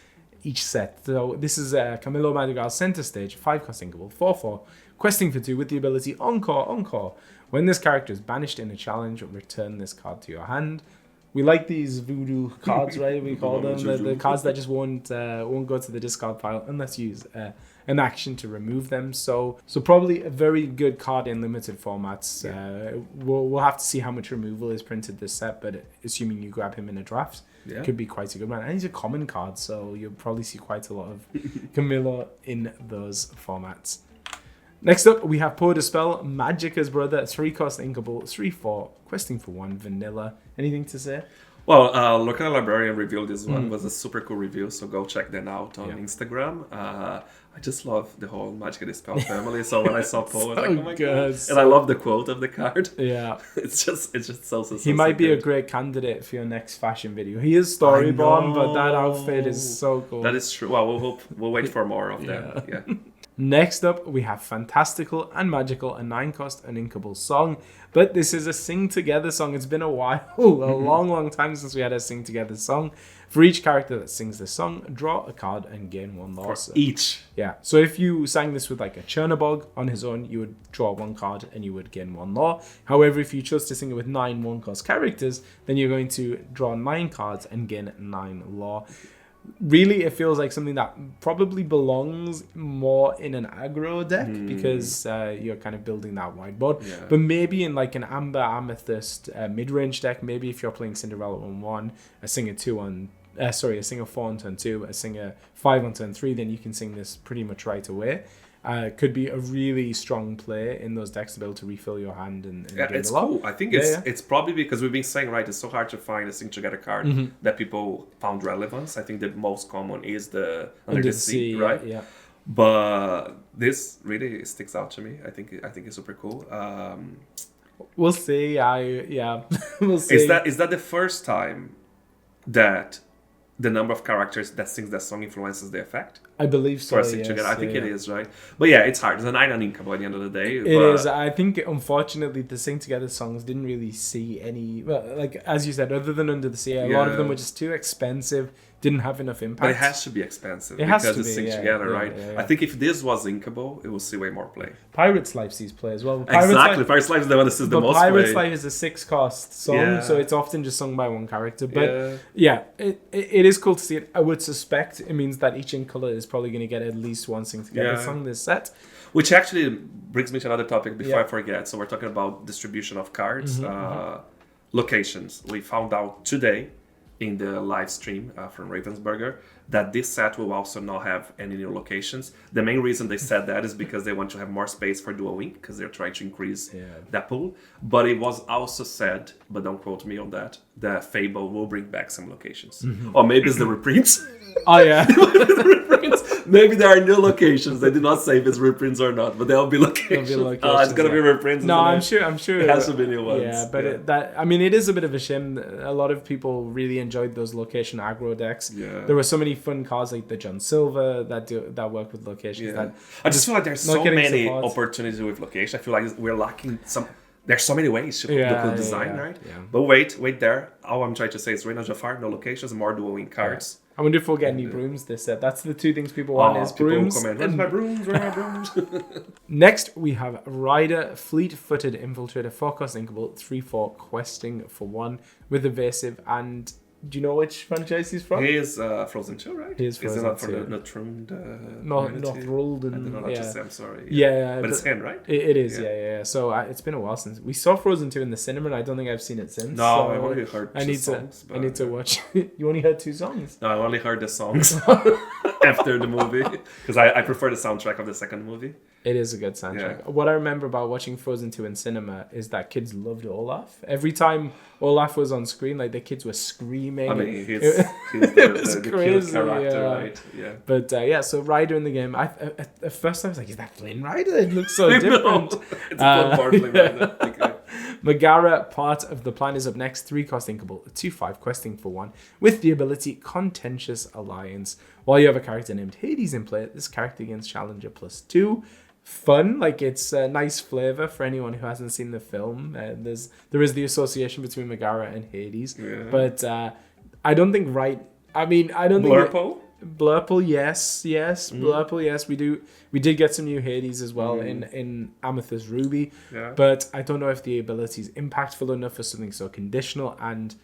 each set. So this is Camilo Madrigal center stage, 5-cost inkable, 4/4, questing for 2 with the ability Encore. When this character is banished in a challenge, return this card to your hand. We like these voodoo cards, right? We call them the cards that just won't go to the discard pile unless you use an action to remove them. So probably a very good card in limited formats. We'll have to see how much removal is printed this set, but assuming you grab him in a draft, it could be quite a good one. And he's a common card, so you'll probably see quite a lot of Camilo in those formats. Next up, we have Poe Dispel, Magicka's brother, 3-cost inkable, 3/4, questing for 1, vanilla. Anything to say? Well, Lorcana Librarian revealed this one. Was a super cool review, so go check them out on Instagram. I just love the whole Magicka Dispel family. So when I saw Poe, I was like, oh my god! And I love the quote of the card. Yeah, it's just so. He might be a great candidate for your next fashion video. He is Storyborn, but that outfit is so cool. That is true. Well, we'll wait for more of them. Yeah. Next up, we have Fantastical and Magical, a 9-cost uninkable song. But this is a sing together song. It's been a while, a long time since we had a sing together song. For each character that sings this song, draw a card and gain 1 loss. For each. Yeah. So if you sang this with like a Chernobog on his own, you would draw 1 card and you would gain 1 law. However, if you chose to sing it with 9 1-cost characters, then you're going to draw 9 cards and gain 9 law. Really, it feels like something that probably belongs more in an aggro deck because you're kind of building that wide board. Yeah. But maybe in like an Amber Amethyst mid-range deck, maybe if you're playing Cinderella on 1, a Singer 2 on... a Singer 4 on turn 2, a Singer 5 on turn 3, then you can sing this pretty much right away. Could be a really strong play in those decks to be able to refill your hand and it's cool. I think it's probably because we've been saying, right, it's so hard to find a Sing Together card that people found relevance. I think the most common is the Under the Sea, right? Yeah. But this really sticks out to me. I think it's super cool. We'll see. We'll see. Is that the first time that the number of characters that sings that song influences the effect? I believe so. For a sync together, I think it is, right? But yeah, it's hard. It's a 9 uninkable at the end of the day. It is. I think, unfortunately, the Sing Together songs didn't really see any... Well, like, as you said, other than Under the Sea, a lot of them were just too expensive, didn't have enough impact. But it has to be expensive it has because to it's be, synced together, right? Yeah. I think if this was inkable, it would see way more play. Pirate's Life sees play as well. Exactly. Pirate's Life is the one that sees the most Pirate's play. Life is a 6-cost song, so it's often just sung by one character. But it is cool to see it. I would suspect it means that each ink color is probably going to get at least one Sing Together song this set. Which actually brings me to another topic before I forget. So we're talking about distribution of cards, locations. We found out today in the live stream from Ravensburger that this set will also not have any new locations. The main reason they said that is because they want to have more space for dual ink, because they're trying to increase that pool. But it was also said, but don't quote me on that Fable will bring back some locations. Or maybe it's the reprints. Oh yeah. Maybe there are new locations. They did not say if it's reprints or not, but there'll be locations. It's gonna be reprints. No, I'm sure. It has to be new ones. Yeah, but it is a bit of a shame. A lot of people really enjoyed those location aggro decks. Yeah. There were so many fun cards like the John Silver that work with locations. Yeah. I just feel like there's so many opportunities with location. I feel like we're lacking some. There's so many ways to design, right? Yeah. But wait there. All I'm trying to say is Reina Jafar, no locations, more dual wing cards. I wonder if we'll get any brooms this set. That's the two things people want is brooms. Where's my brooms? Where are my brooms? Next, we have Rider, Fleet-Footed Infiltrator, 4-cost inkable, 3/4 questing for 1 with evasive. And do you know which franchise he's from? He is Frozen 2, right? He is Frozen 2. Is it not from the Notrund? Northruld. I don't know what to say, I'm sorry. Yeah. But it's him, right? It is, yeah. So it's been a while since we saw Frozen 2 in the cinema, and I don't think I've seen it since. No, so I've only heard two songs. I need to watch. You only heard 2 songs? No, I only heard the songs after the movie, because I prefer the soundtrack of the second movie. It is a good soundtrack. Yeah. What I remember about watching Frozen 2 in cinema is that kids loved Olaf. Every time Olaf was on screen, like the kids were screaming. I mean, he's the cute character, right? Yeah. But so Ryder in the game. At first I was like, is that Flynn Rider? It looks so different. It's Flynn Rider. Okay. Megara, Part of the Plan, is up next. 3-cost inkable, 2/5 questing for 1 with the ability Contentious Alliance. While you have a character named Hades in play, this character gains Challenger +2. Fun, like it's a nice flavor for anyone who hasn't seen the film. There is the association between Megara and Hades, but I don't think I don't Blurple? think Blurple, yes. Blurple, yes. We did get some new Hades as well in Amethyst Ruby, but I don't know if the ability is impactful enough for something so conditional. And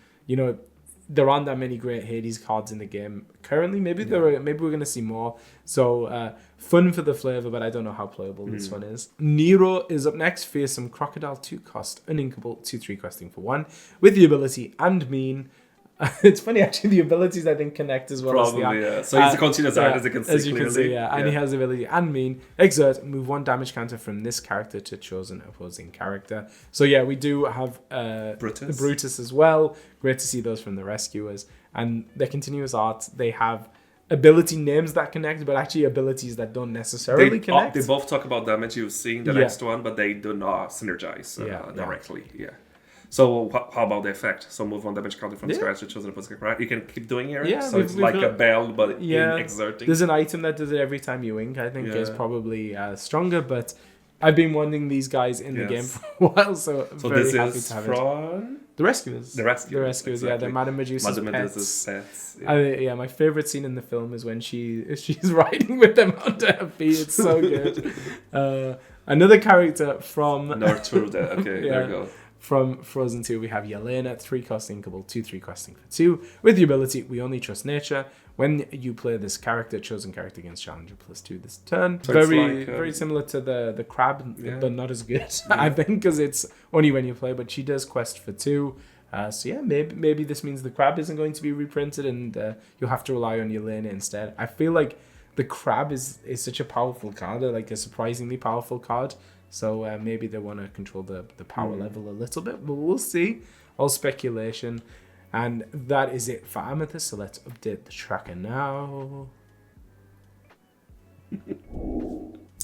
there aren't that many great Hades cards in the game currently. Maybe we're going to see more. So fun for the flavor, but I don't know how playable this one is. Nero is up next. Fearsome Crocodile, 2-cost, uninkable, 2/3 questing for 1 with the ability and mean. It's funny actually. The abilities I think connect as well. Probably, as the yeah. So he's a continuous art, as you can see. As you can see, and he has the ability and mean. Exert, move 1 damage counter from this character to chosen opposing character. So yeah, we do have Brutus as well. Great to see those from the Rescuers. And their continuous art, they have ability names that connect, but actually abilities that don't necessarily connect. They both talk about damage you've seen the next one, but they do not synergize directly. Yeah. So how about the effect? So move 1 damage counter from scratch to chosen opposing character. You can keep doing it. Yeah, so it's like a bell, but in exerting. There's an item that does it every time you ink. I think is probably stronger, but I've been wanting these guys in the game for a while, so very this happy is to have from The Rescuers. The Rescuers, exactly. The Madame Medusa's pets. My favorite scene in the film is when she's riding with them under her feet. It's so good. Another character from Northrud. Okay, there you go. From Frozen 2, we have Yelena, 3-cost inkable, 2/3 questing for 2. With the ability, We Only Trust Nature. When you play this character, chosen character gains Challenger +2 this turn. So very similar to the Crab, but not as good, I think, because it's only when you play. But she does quest for 2. Maybe this means the Crab isn't going to be reprinted, and you'll have to rely on Yelena instead. I feel like the Crab is such a powerful card, like a surprisingly powerful card. So maybe they want to control the power level a little bit, but we'll see. All speculation. And that is it for Amethyst. So let's update the tracker now.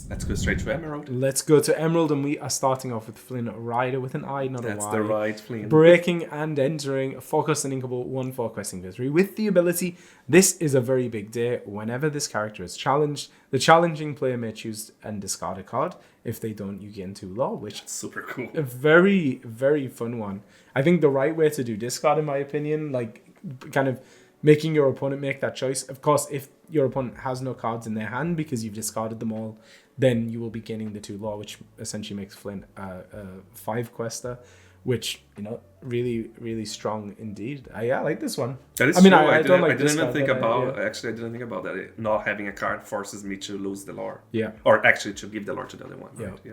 Let's go straight to Emerald. Let's go to Emerald, and we are starting off with Flynn Rider with an I, not a Y. That's the right Flynn. Breaking and entering, focus and inkable, 1/4 questing victory. With the ability, this is a very big day. Whenever this character is challenged, the challenging player may choose and discard a card. If they don't, you gain 2 law, which That's super cool. a very, very fun one. I think the right way to do discard, in my opinion, like kind of making your opponent make that choice. Of course, if your opponent has no cards in their hand because you've discarded them all, then you will be gaining the 2 law, which essentially makes Flynn a 5 quester, which, really, really strong indeed. I like this one. That is I mean, true. I don't like I didn't even discard, think but about. Actually, I didn't think about that. Not having a card forces me to lose the lore. Yeah. Or actually to give the lore to the other one. Right? Yeah.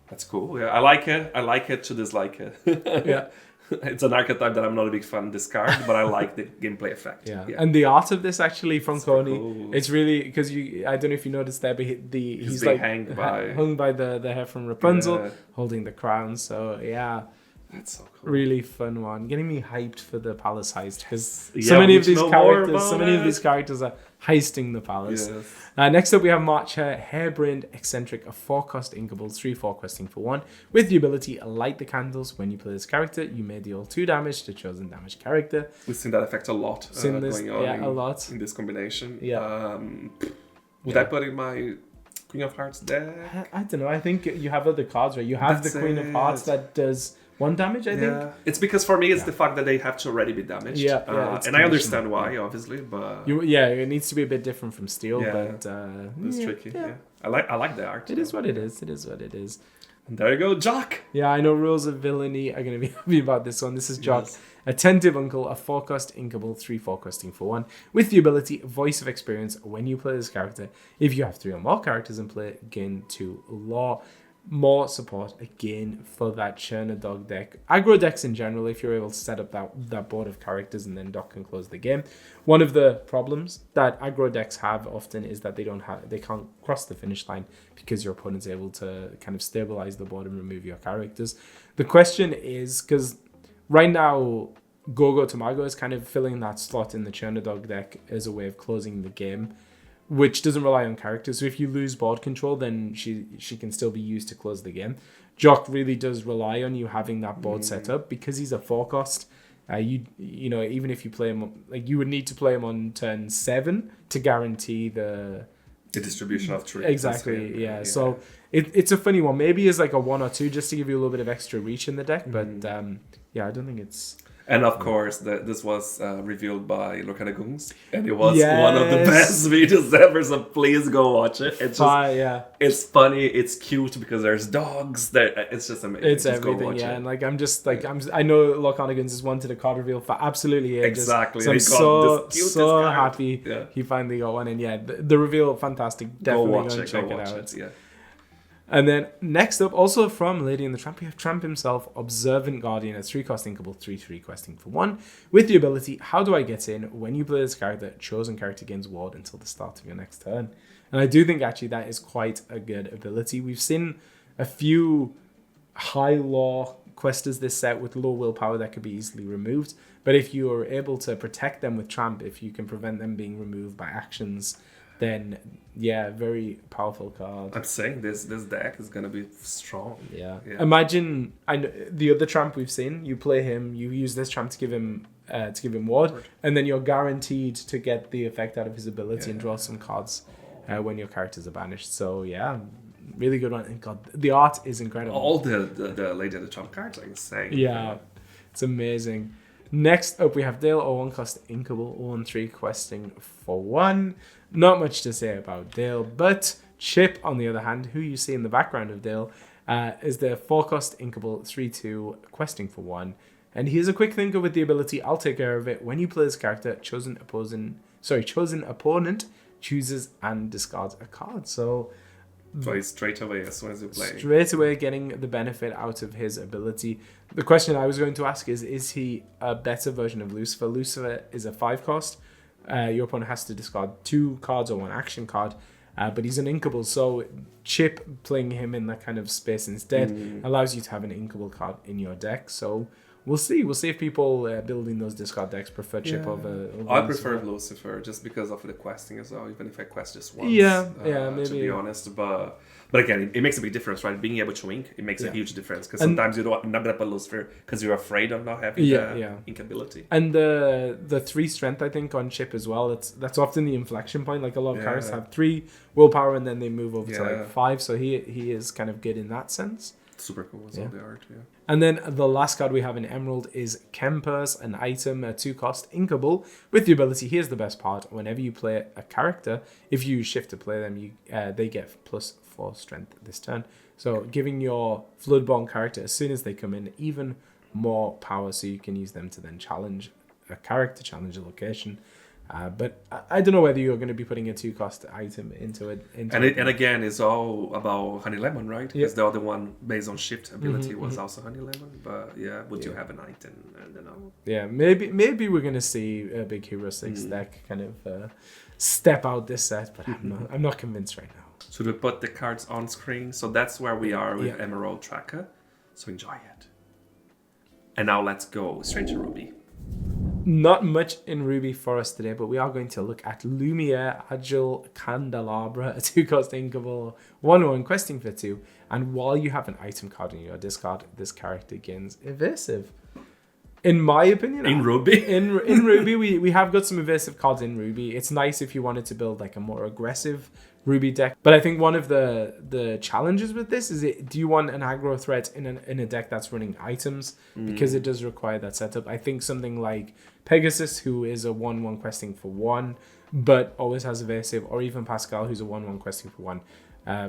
That's cool. Yeah, I like it. I like it to dislike it. Yeah. It's an archetype that I'm not a big fan of discard, but I like the gameplay effect. Yeah. And the art of this actually from Coney, cool. it's really because I don't know if you noticed there, but he's being like hung by the hair from Rapunzel, Yeah. holding the crown. So yeah, That's so cool. really fun one. Getting me hyped for the palace heist because Yeah, so many we of these know more characters, about so many of it. these characters are heisting the palace. Yes. Next up, we have Marcher, harebrained, eccentric, a 4-cost inkable, 3/4 questing for 1. With the ability, light the candles. When you play this character, you may deal 2 damage to chosen damage character. We've seen that effect a lot. Seen this, going on a lot. in this combination. Yeah. Would I put in my Queen of Hearts deck? I don't know. I think you have other cards, right? You have That's the Queen of Hearts it. that does 1 damage, I think. It's because for me it's the fact that they have to already be damaged. Yeah, it's and I understand conditional. why, obviously, but It needs to be a bit different from Steel, Yeah. but it's tricky. Yeah. I like the art. It is what it is. It is what it is. And there you go, Jock. Yeah, I know Rules of Villainy are going to be happy about this one. This is Jock. Yes. Attentive Uncle, a 4-cost inkable, 3/4 questing for 1. With the ability Voice of Experience, when you play this character, if you have 3 or more characters in play, gain 2 law. More support again for that Churner Dog deck. Aggro decks in general, if you're able to set up that board of characters and then Doc can close the game. One of the problems that aggro decks have often is that they can't cross the finish line because your opponent's able to kind of stabilize the board and remove your characters. The question is, because right now Gogo Tamago is kind of filling that slot in the Churner Dog deck as a way of closing the game, which doesn't rely on characters. So if you lose board control, then she can still be used to close the game. Jock really does rely on you having that board set up because he's a 4-cost. Even if you play him, like you would need to play him on turn 7 to guarantee the distribution of 3. Exactly. Yeah. So it's a funny one. Maybe it's like a 1 or 2 just to give you a little bit of extra reach in the deck. But I don't think it's. And of course, this was revealed by Lorcana Goons, and it was one of the best videos ever. So please go watch it. It's just, it's funny, it's cute because there's dogs. It's just amazing. It's just everything, yeah. It. And like I'm just like I know Lorcana Goons has wanted a card reveal for absolutely ages. Exactly. So I'm so happy Yeah. he finally got one. And yeah, the reveal fantastic. Definitely go watch go it. check Go it watch out. it. Yeah. And then next up, also from Lady and the Tramp, we have Tramp himself, Observant Guardian, a 3-cost inkable, 3/3 questing for 1. With the ability, how do I get in? When you play this character, chosen character gains ward until the start of your next turn. And I do think actually that is quite a good ability. We've seen a few high law questers this set with low willpower that could be easily removed. But if you are able to protect them with Tramp, if you can prevent them being removed by actions, then very powerful card. I'm saying this deck is gonna be strong. Yeah. Imagine the other Tramp we've seen. You play him, you use this Tramp to give him ward, and then you're guaranteed to get the effect out of his ability and draw some cards when your characters are banished. So really good one. And God, the art is incredible. All the Lady and the Trump cards are insane. Yeah, it's amazing. Next up, we have Dale, a 1-cost inkable, 1/3 questing for 1. Not much to say about Dale, but Chip, on the other hand, who you see in the background of Dale, is the 4-cost inkable, 3/2 questing for 1. And he is a quick thinker with the ability, I'll take care of it. When you play this character, chosen opponent chooses and discards a card. So he's straight away as soon as you play. Straight away getting the benefit out of his ability. The question I was going to ask is he a better version of Lucifer? Lucifer is a 5-cost. Your opponent has to discard 2 cards or 1 action card, but he's an inkable. So Chip playing him in that kind of space instead allows you to have an inkable card in your deck. So we'll see. We'll see if people building those discard decks prefer chip over I prefer Lucifer. Lucifer just because of the questing as well, even if I quest just once. Maybe. To be honest, but again, it makes a big difference, right? Being able to ink, it makes a huge difference because sometimes you're not gonna put Lucifer because you're afraid of not having the ink ability. And the 3 strength, I think, on chip as well. That's often the inflection point. Like a lot of characters have 3 willpower and then they move over to like 5. So he is kind of good in that sense. Super cool as all the art, And then the last card we have in Emerald is Kempers, an item, a 2-cost inkable with the ability. Here's the best part: whenever you play a character, if you shift to play them, they get +4 strength this turn. So giving your Floodborn character, as soon as they come in, even more power, so you can use them to then challenge a character, challenge a location. But I don't know whether you're going to be putting a 2-cost item into it. And again, it's all about Honey Lemon, right? Because the other one based on shift ability was also Honey Lemon. But would you have an item? I don't know. Yeah, maybe we're going to see a big Hero 6 deck kind of step out this set, but I'm not convinced right now. Should we put the cards on screen? So that's where we are with Emerald Tracker. So enjoy it. And now let's go straight to Ruby. Not much in Ruby for us today, but we are going to look at Lumiere Agile Candelabra, a 2-cost inkable, 1/1 questing for 2. And while you have an item card in your discard, this character gains evasive. In my opinion, in Ruby, in Ruby, we have got some evasive cards in Ruby. It's nice if you wanted to build like a more aggressive Ruby deck. But I think one of the challenges with this is, do you want an aggro threat in a deck that's running items? Because it does require that setup. I think something like Pegasus, who is a 1/1 questing for 1, but always has evasive, or even Pascal, who's a 1/1 questing for 1,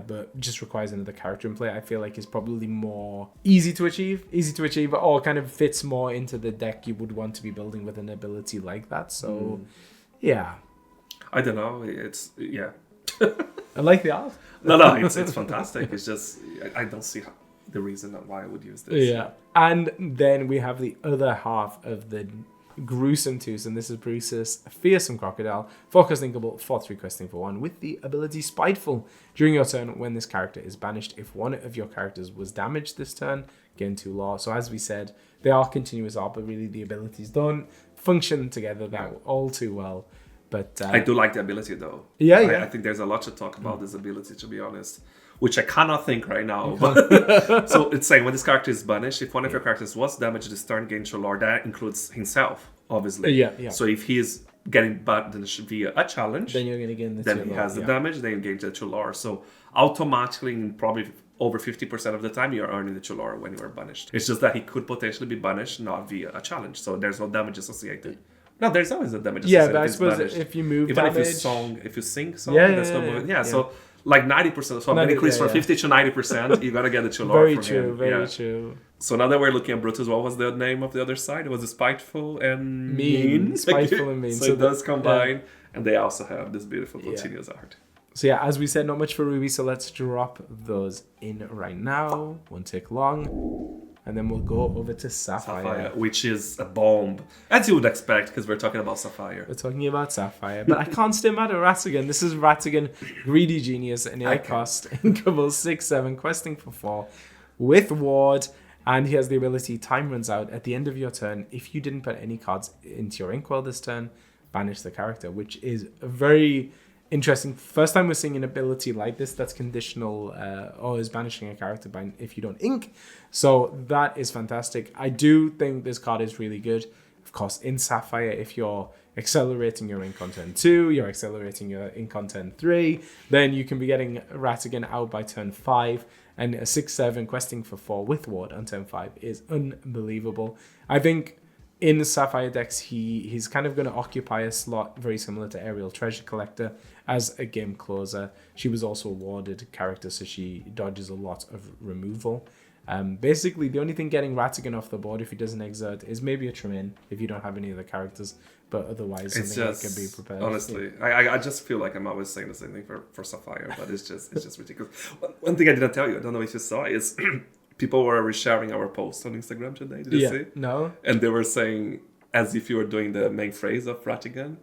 but just requires another character in play, I feel like is probably more easy to achieve, or kind of fits more into the deck you would want to be building with an ability like that. So, I don't know. It's I like the art. No, it's fantastic. It's just I don't see the reason why I would use this. Yeah, and then we have the other half of the gruesome twos, and this is Bruce's Fearsome Crocodile, 4-cost inkable, 4/3 questing for 1, with the ability Spiteful. During your turn, when this character is banished, if one of your characters was damaged this turn, gain 2 lore. So as we said, they are continuous art, but really the abilities don't function together that all too well. But I do like the ability though. I think there's a lot to talk about this ability, to be honest, which I cannot think right now. So it's saying when this character is banished, if one of your characters was damaged this turn, gain 2 lore. That includes himself, obviously. So if he is getting banished via a challenge, then you're going to gain the 2 then he has the damage, then you gain the 2 lore. So automatically, probably over 50% of the time, you're earning the 2 lore when you are banished. It's just that he could potentially be banished not via a challenge, so there's no damage associated. No, there's always a damage. Yeah, but I suppose if you move even damage... if you sing song, there's no movement. Yeah, so like 90%. So I'm going to increase from 50 to 90%. You got to get the 2 lore from him. Very true. So now that we're looking at Brutus, what was the name of the other side? It was the Spiteful and Mean. Spiteful and Mean. So it does combine, and they also have this beautiful continuous art. So yeah, as we said, not much for Ruby, so let's drop those in right now. Won't take long. And then we'll go over to Sapphire. Which is a bomb, as you would expect, because we're talking about Sapphire. We're talking about Sapphire, but I can't stay mad at Ratigan. This is Ratigan, Greedy Genius, an 8-cost inkable 6/7, questing for 4, with Ward, and he has the ability, time runs out. At the end of your turn, if you didn't put any cards into your inkwell this turn, banish the character, which is a very interesting. First time we're seeing an ability like this that's conditional or is banishing a character by if you don't ink. So that is fantastic. I do think this card is really good. Of course, in Sapphire, if you're accelerating your ink on turn 2, you're accelerating your ink on turn 3, then you can be getting Ratigan out by turn 5, and a 6/7 questing for 4 with Ward on turn 5 is unbelievable. I think in Sapphire decks, he's kind of going to occupy a slot very similar to Aerial Treasure Collector as a game closer. She was also a warded character, so she dodges a lot of removal. Basically, the only thing getting Ratigan off the board if he doesn't exert is maybe a Tremaine if you don't have any other characters, but otherwise something that can be prepared. Honestly, I just feel like I'm always saying the same thing for Sapphire, but it's just ridiculous. One thing I didn't tell you, I don't know if you saw, is people were resharing our post on Instagram today. Did you see? No. And they were saying, as if you were doing the main phrase of Ratigan.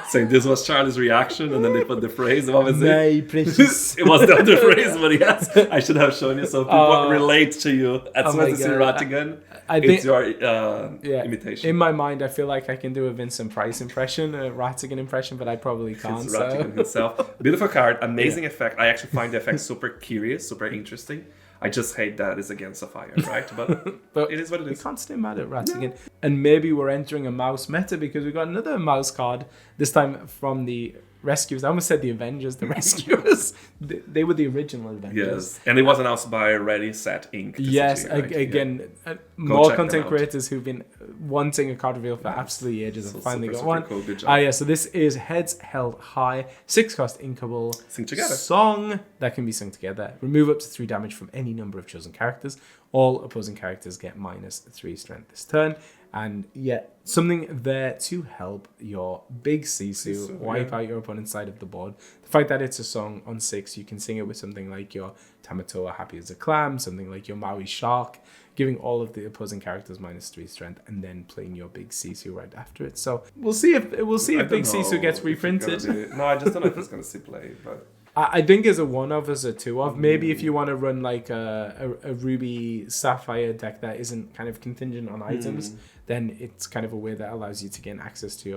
saying this was Charlie's reaction, and then they put the phrase. What was My precious. It was the other phrase, but yes, I should have shown you so people relate to you. As soon as they see Ratigan, I think it's your imitation. In my mind, I feel like I can do a Vincent Price impression, a Ratigan impression, but I probably can't. It's Ratigan himself. Beautiful card, amazing effect. I actually find the effect super curious, super interesting. I just hate that it's against Sapphire, right? But it is what it is. You can't stay mad at Ratigan. No. And maybe we're entering a mouse meta because we've got another mouse card, this time from the Rescuers. I almost said the Avengers, the Rescuers. They were the original Avengers. Yes, and it was announced by Ready, Set, Inc. Yes, right? Again, more content creators who've been wanting a card reveal for absolutely ages have finally got one. Cool. Good job. So this is Heads Held High, 6-cost Inkable. Sing together. Song that can be sung together. Remove up to 3 damage from any number of chosen characters. All opposing characters get -3 strength this turn. And something there to help your big Sisu wipe out your opponent's side of the board. The fact that it's a song on 6, you can sing it with something like your Tamatoa Happy as a Clam, something like your Maui Shark, giving all of the opposing characters -3 strength, and then playing your big Sisu right after it. So we'll see if Big Sisu gets reprinted. No, I just don't know if it's gonna see play, but. I think as a 1-of, as a 2-of, maybe if you want to run like a Ruby Sapphire deck that isn't kind of contingent on items, then it's kind of a way that allows you to gain access to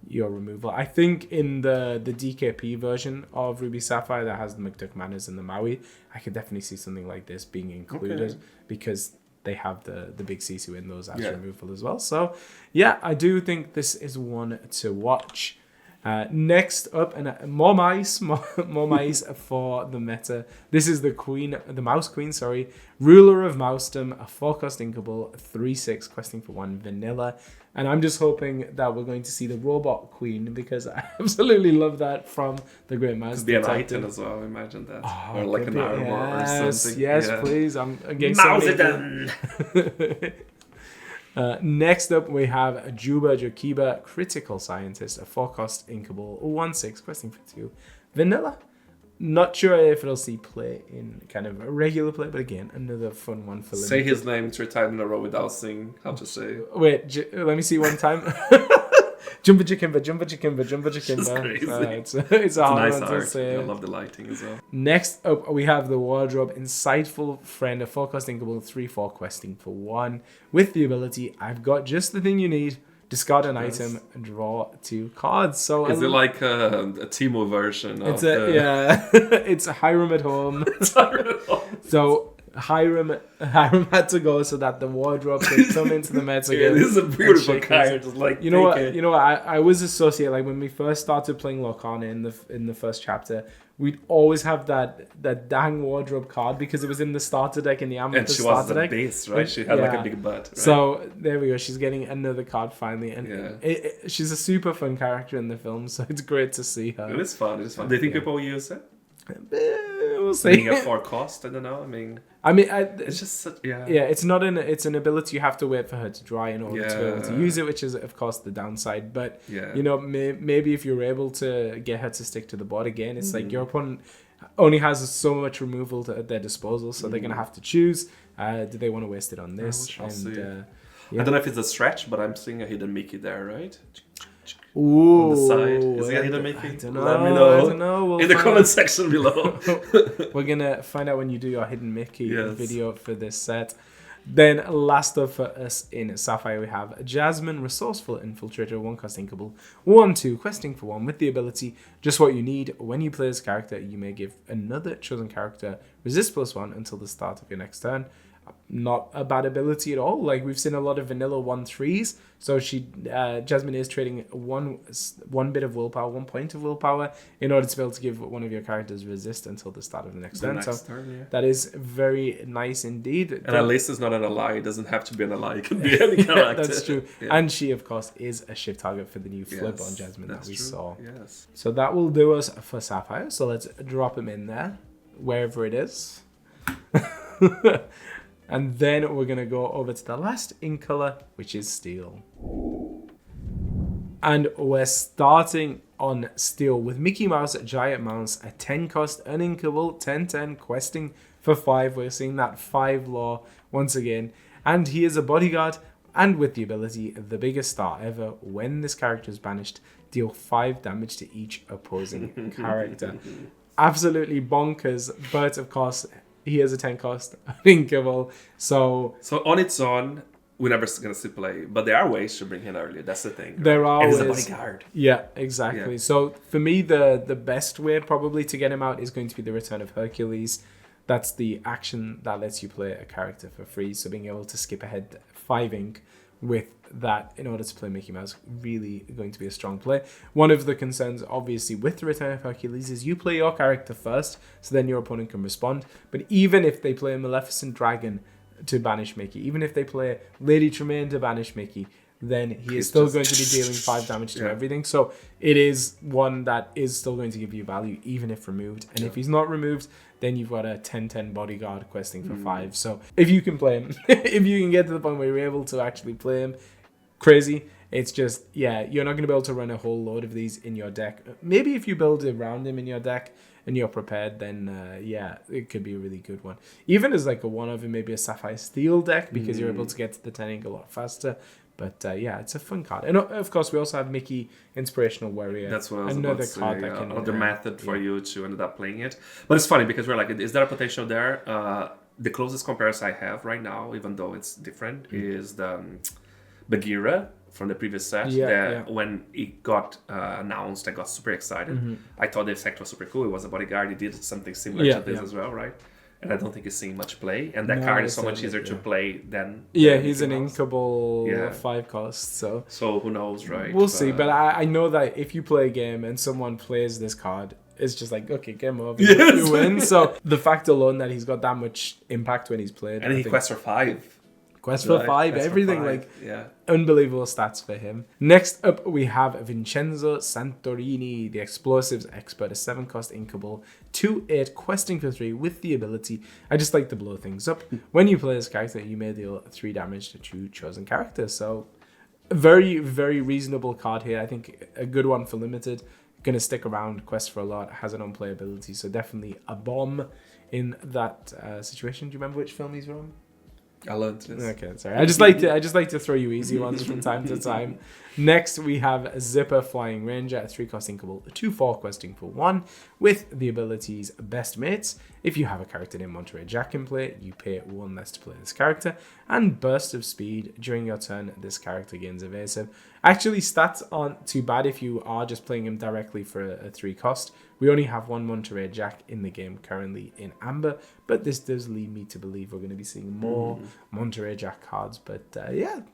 your removal. I think in the DKP version of Ruby Sapphire that has the McDuck Manners and the Maui, I could definitely see something like this being included because they have the big Sisu in those as removal as well. So yeah, I do think this is one to watch. Next up, and more mice for the meta. This is the Mouse Queen, Ruler of Mousedom, a 4-cost Inkable, 3/6, questing for 1 vanilla. And I'm just hoping that we're going to see the Robot Queen because I absolutely love that from the Great Mouse. Could be an item as well, imagine that. Or like an armor or something. Yes, please. I'm getting Mousedom! Next up, we have Juba Jokiba, Critical Scientist, a 4-cost Inkable, 1/6, questing for 2 vanilla. Not sure if it'll see play in kind of a regular play, but again, another fun one for limited. Say his name 3 times in a row without saying how to say. Wait, let me see one time. Jumba Jikimba, Jumba Jikimba, Jumba Jikimba. It's a hard nice one art. to say. I love the lighting as well. Next up, we have the Wardrobe Insightful Friend, a 4-cost Inkable, 3/4, questing for 1. With the ability, I've got just the thing you need. Discard an item and draw 2 cards. So is it like a Timo version of it's a Hiram at home. So Hiram had to go so that the Wardrobe could come into the meta again. This is a beautiful card. You know what? I always associate, like when we first started playing Lorcana in the first chapter, we'd always have that dang Wardrobe card because it was in the starter deck in the Amethyst starter deck. And she was the base, right? She had like a big butt. Right? So there we go. She's getting another card finally, and she's a super fun character in the film. So it's great to see her. It is fun. Do you think people will use it? We'll see. Being a 4-cost, I don't know. It's just such, it's not it's an ability you have to wait for her to dry in order to be able to use it, which is of course the downside. But maybe if you're able to get her to stick to the board again, it's like your opponent only has so much removal at their disposal, so they're gonna have to choose. Do they want to waste it on this? I don't know if it's a stretch, but I'm seeing a hidden Mickey there, right? Ooh, on the side. Is it a hidden Mickey? I don't know. Let me know. I don't know. In the comment section below. We're gonna find out when you do your hidden Mickey video for this set. Then last up for us in Sapphire, we have Jasmine, Resourceful Infiltrator, 1-cost Inkable, 1/2, questing for 1 with the ability, just what you need. When you play this character, you may give another chosen character resist +1 until the start of your next turn. Not a bad ability at all. Like we've seen a lot of vanilla 1/3s. So Jasmine is trading one bit of willpower, 1 point of willpower in order to be able to give one of your characters resist until the start of the next turn. That is very nice indeed. And at least it's not an ally. It doesn't have to be an ally. It can be any character. That's true. Yeah. And she, of course, is a shift target for the new flip on Jasmine that we saw. Yes. So that will do us for Sapphire. So let's drop him in there, wherever it is. And then we're going to go over to the last ink color, which is Steel. And we're starting on Steel with Mickey Mouse, Giant Mouse, a 10-cost uninkable, 10/10, questing for 5. We're seeing that 5 law once again. And he is a bodyguard. And with the ability, the biggest star ever, when this character is banished, deal 5 damage to each opposing character. Absolutely bonkers, but of course, he has a 10 cost, unthinkable. So on its own, we're never going to see play, but there are ways to bring him earlier. That's the thing. There are ways. And he's a bodyguard. Yeah, exactly. Yeah. So for me, the best way probably to get him out is going to be the Return of Hercules. That's the action that lets you play a character for free. So being able to skip ahead 5 ink with that in order to play Mickey Mouse, really going to be a strong play. One of the concerns, obviously, with the Return of Hercules is you play your character first, so then your opponent can respond. But even if they play a Maleficent Dragon to banish Mickey, even if they play Lady Tremaine to banish Mickey, then he is still going to be dealing 5 damage to everything. So it is one that is still going to give you value, even if removed. And if he's not removed, then you've got a 10-10 bodyguard questing for 5. So if you can play him, if you can get to the point where you're able to actually play him, crazy. It's just, you're not going to be able to run a whole load of these in your deck. Maybe if you build around him in your deck and you're prepared, then it could be a really good one. Even as like a one of maybe a Sapphire Steel deck, because you're able to get to the 10 ink a lot faster. But it's a fun card. And of course, we also have Mickey Inspirational Warrior. That's what I was another about to card say, that can another method for you to end up playing it. But it's funny because we're like, is there a potential there? The closest comparison I have right now, even though it's different, is the Bagheera from the previous set. When it got announced, I got super excited. I thought the effect was super cool. It was a bodyguard. He did something similar to this as well, right? And I don't think he's seeing much play. And that card is so much easier to play than... he's an inkable 5 cost. So who knows, right? We'll see. But I know that if you play a game and someone plays this card, it's just like, okay, game over. You win. So the fact alone that he's got that much impact when he's played. And he quests for 5. Quest for 5, everything, unbelievable stats for him. Next up, we have Vincenzo Santorini, the explosives expert, a 7 cost inkable, 2/8 questing for 3 with the ability, I just like to blow things up. When you play this character, you may deal 3 damage to 2 chosen characters. So a very, very reasonable card here. I think a good one for limited. Going to stick around, quest for a lot, has an unplayability. So definitely a bomb in that situation. Do you remember which film he's from? I learned this. Okay, sorry. I just like to throw you easy ones from time to time. Next, we have Zipper Flying Ranger, a 3 cost inkable, 2/4 questing for 1 with the abilities Best Mates. If you have a character named Monterey Jack in play, you pay 1 less to play this character. And Burst of Speed. During your turn, this character gains evasive. Actually, stats aren't too bad if you are just playing him directly for a 3 cost. We only have 1 Monterey Jack in the game currently in Amber, but this does lead me to believe we're going to be seeing more Monterey Jack cards. But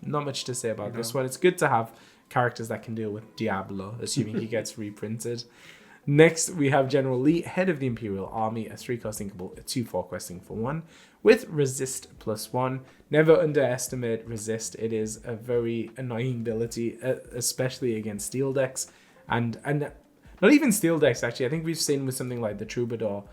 not much to say about this one. It's good to have characters that can deal with Diablo, assuming he gets reprinted. Next, we have General Lee, head of the Imperial Army, a 3 cost inkable, a 2/4 questing for 1 with resist +1. Never underestimate resist. It is a very annoying ability, especially against steel decks, and not even steel decks, actually. I think we've seen with something like the Troubadour.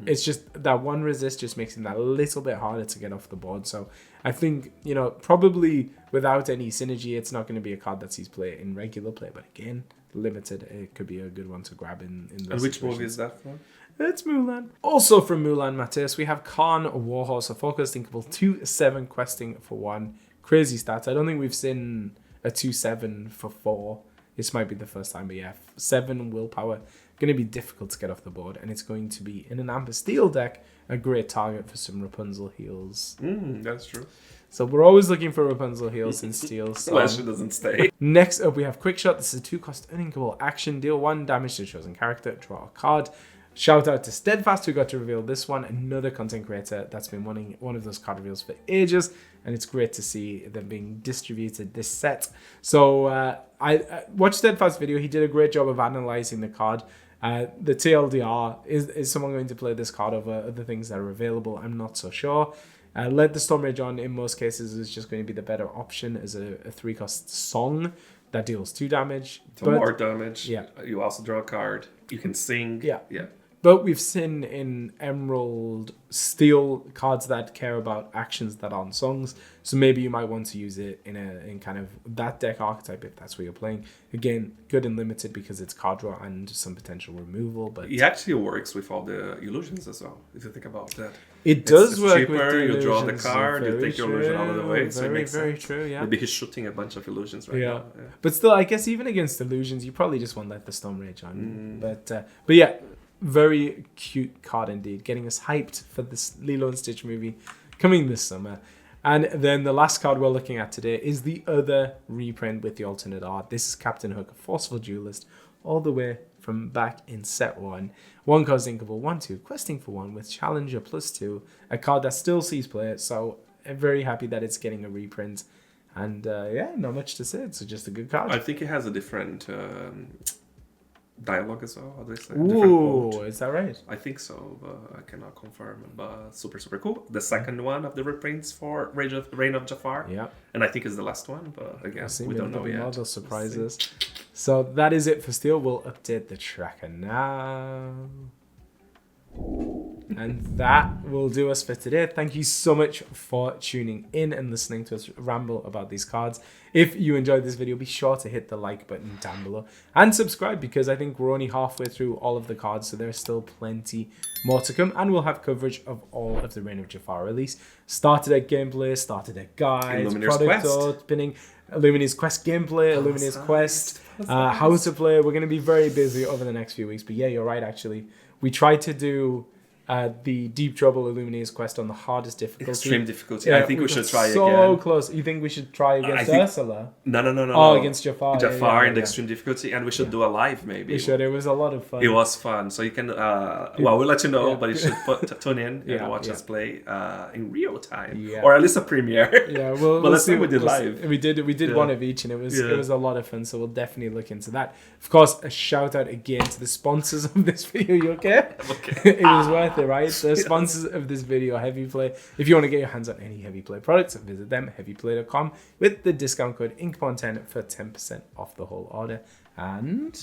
It's just that 1 resist just makes him that little bit harder to get off the board. So I think, probably without any synergy, it's not going to be a card that sees play in regular play. But again, limited, it could be a good one to grab in those And which situations. movie is that from? It's Mulan. Also from Mulan, Matthias, we have Khan Warhorse, a 4 cost inkable, 2/7 questing for 1. Crazy stats. I don't think we've seen a 2/7 for 4. This might be the first time, but 7 willpower. Going to be difficult to get off the board, and it's going to be, in an Amber Steel deck, a great target for some Rapunzel heals. That's true. So we're always looking for Rapunzel heals in Steel. So. Unless she doesn't stay. Next up, we have Quick Shot. This is a 2 cost uninkable action. Deal 1 damage to a chosen character. Draw a card. Shout out to Steadfast, who got to reveal this one. Another content creator that's been wanting one of those card reveals for ages. And it's great to see them being distributed this set. So I watched Steadfast's video. He did a great job of analyzing the card. The TLDR, is someone going to play this card over other things that are available? I'm not so sure. Let the Storm Rage on, in most cases, is just going to be the better option as a 3 cost song that deals 2 damage. More damage. Yeah. You also draw a card. You can sing. Yeah. But we've seen in Emerald Steel cards that care about actions that aren't songs. So maybe you might want to use it in kind of that deck archetype if that's what you're playing. Again, good and limited because it's card draw and some potential removal. But it actually works with all the illusions as well, if you think about that. It does it's work cheaper, with the you draw the illusions. card, you Very take your illusion out of the way, so it Very, makes very sense. true, yeah. Maybe he's shooting a bunch of illusions right now. Yeah. But still, I guess even against illusions, you probably just want to let the Storm Rage on. But yeah, very cute card indeed. Getting us hyped for this Lilo and Stitch movie coming this summer. And then the last card we're looking at today is the other reprint with the alternate art. This is Captain Hook, a Forceful Duelist, all the way from back in set 1. 1 cost Inkable, 1/2, questing for 1 with Challenger +2, a card that still sees play. So I'm very happy that it's getting a reprint. And yeah, not much to say. It's just a good card. I think it has a different dialogue as well. How do I say? Ooh, is that right? I think so, but I cannot confirm. But super, super cool. The second one of the reprints for Reign of Jafar. Yeah. And I think it's the last one, but again, we don't know yet. Those surprises. So that is it for Steel. We'll update the tracker now. And that will do us for today. Thank you so much for tuning in and listening to us ramble about these cards. If you enjoyed this video, be sure to hit the like button down below and subscribe, because I think we're only halfway through all of the cards, so there's still plenty more to come, and we'll have coverage of all of the Reign of Jafar release. Started at gameplay, started at guides, product opening, Illumina's Quest gameplay, Illumina's Quest, how to play. We're going to be very busy over the next few weeks, but yeah, you're right, actually. We tried to do the Deep Trouble Illumina's Quest on the hardest difficulty. Extreme difficulty. Yeah, I think we should try again. So close. You think we should try against Ursula? No. Oh, against Jafar. Jafar in the extreme difficulty, and we should do a live maybe. We should. It was a lot of fun. It was fun. So you can, well, we'll let you know, but you should tune in and watch us play in real time, or at least a premiere. Yeah, but let's see. We did live. We did one of each, and it was a lot of fun. So we'll definitely look into that. Of course, a shout out again to the sponsors of this video. You okay? Okay. It was worth it, right? The sponsors of this video, Heavy Play. If you want to get your hands on any Heavy Play products, visit them, heavyplay.com, with the discount code Inkborn10 for 10% off the whole order. And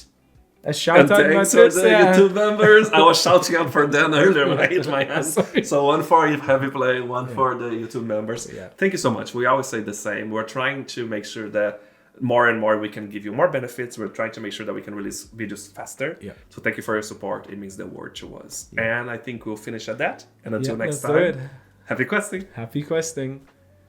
a shout out to the YouTube members. I was shouting out for them earlier when I hit my hands. So one for Heavy Play, one for the YouTube members. Yeah. Thank you so much. We always say the same. We're trying to make sure that more and more we can give you more benefits. We're trying to make sure that we can release videos faster. Yeah. So thank you for your support. It means the world to us. Yeah. And I think we'll finish at that. And until next time, happy questing. Happy questing.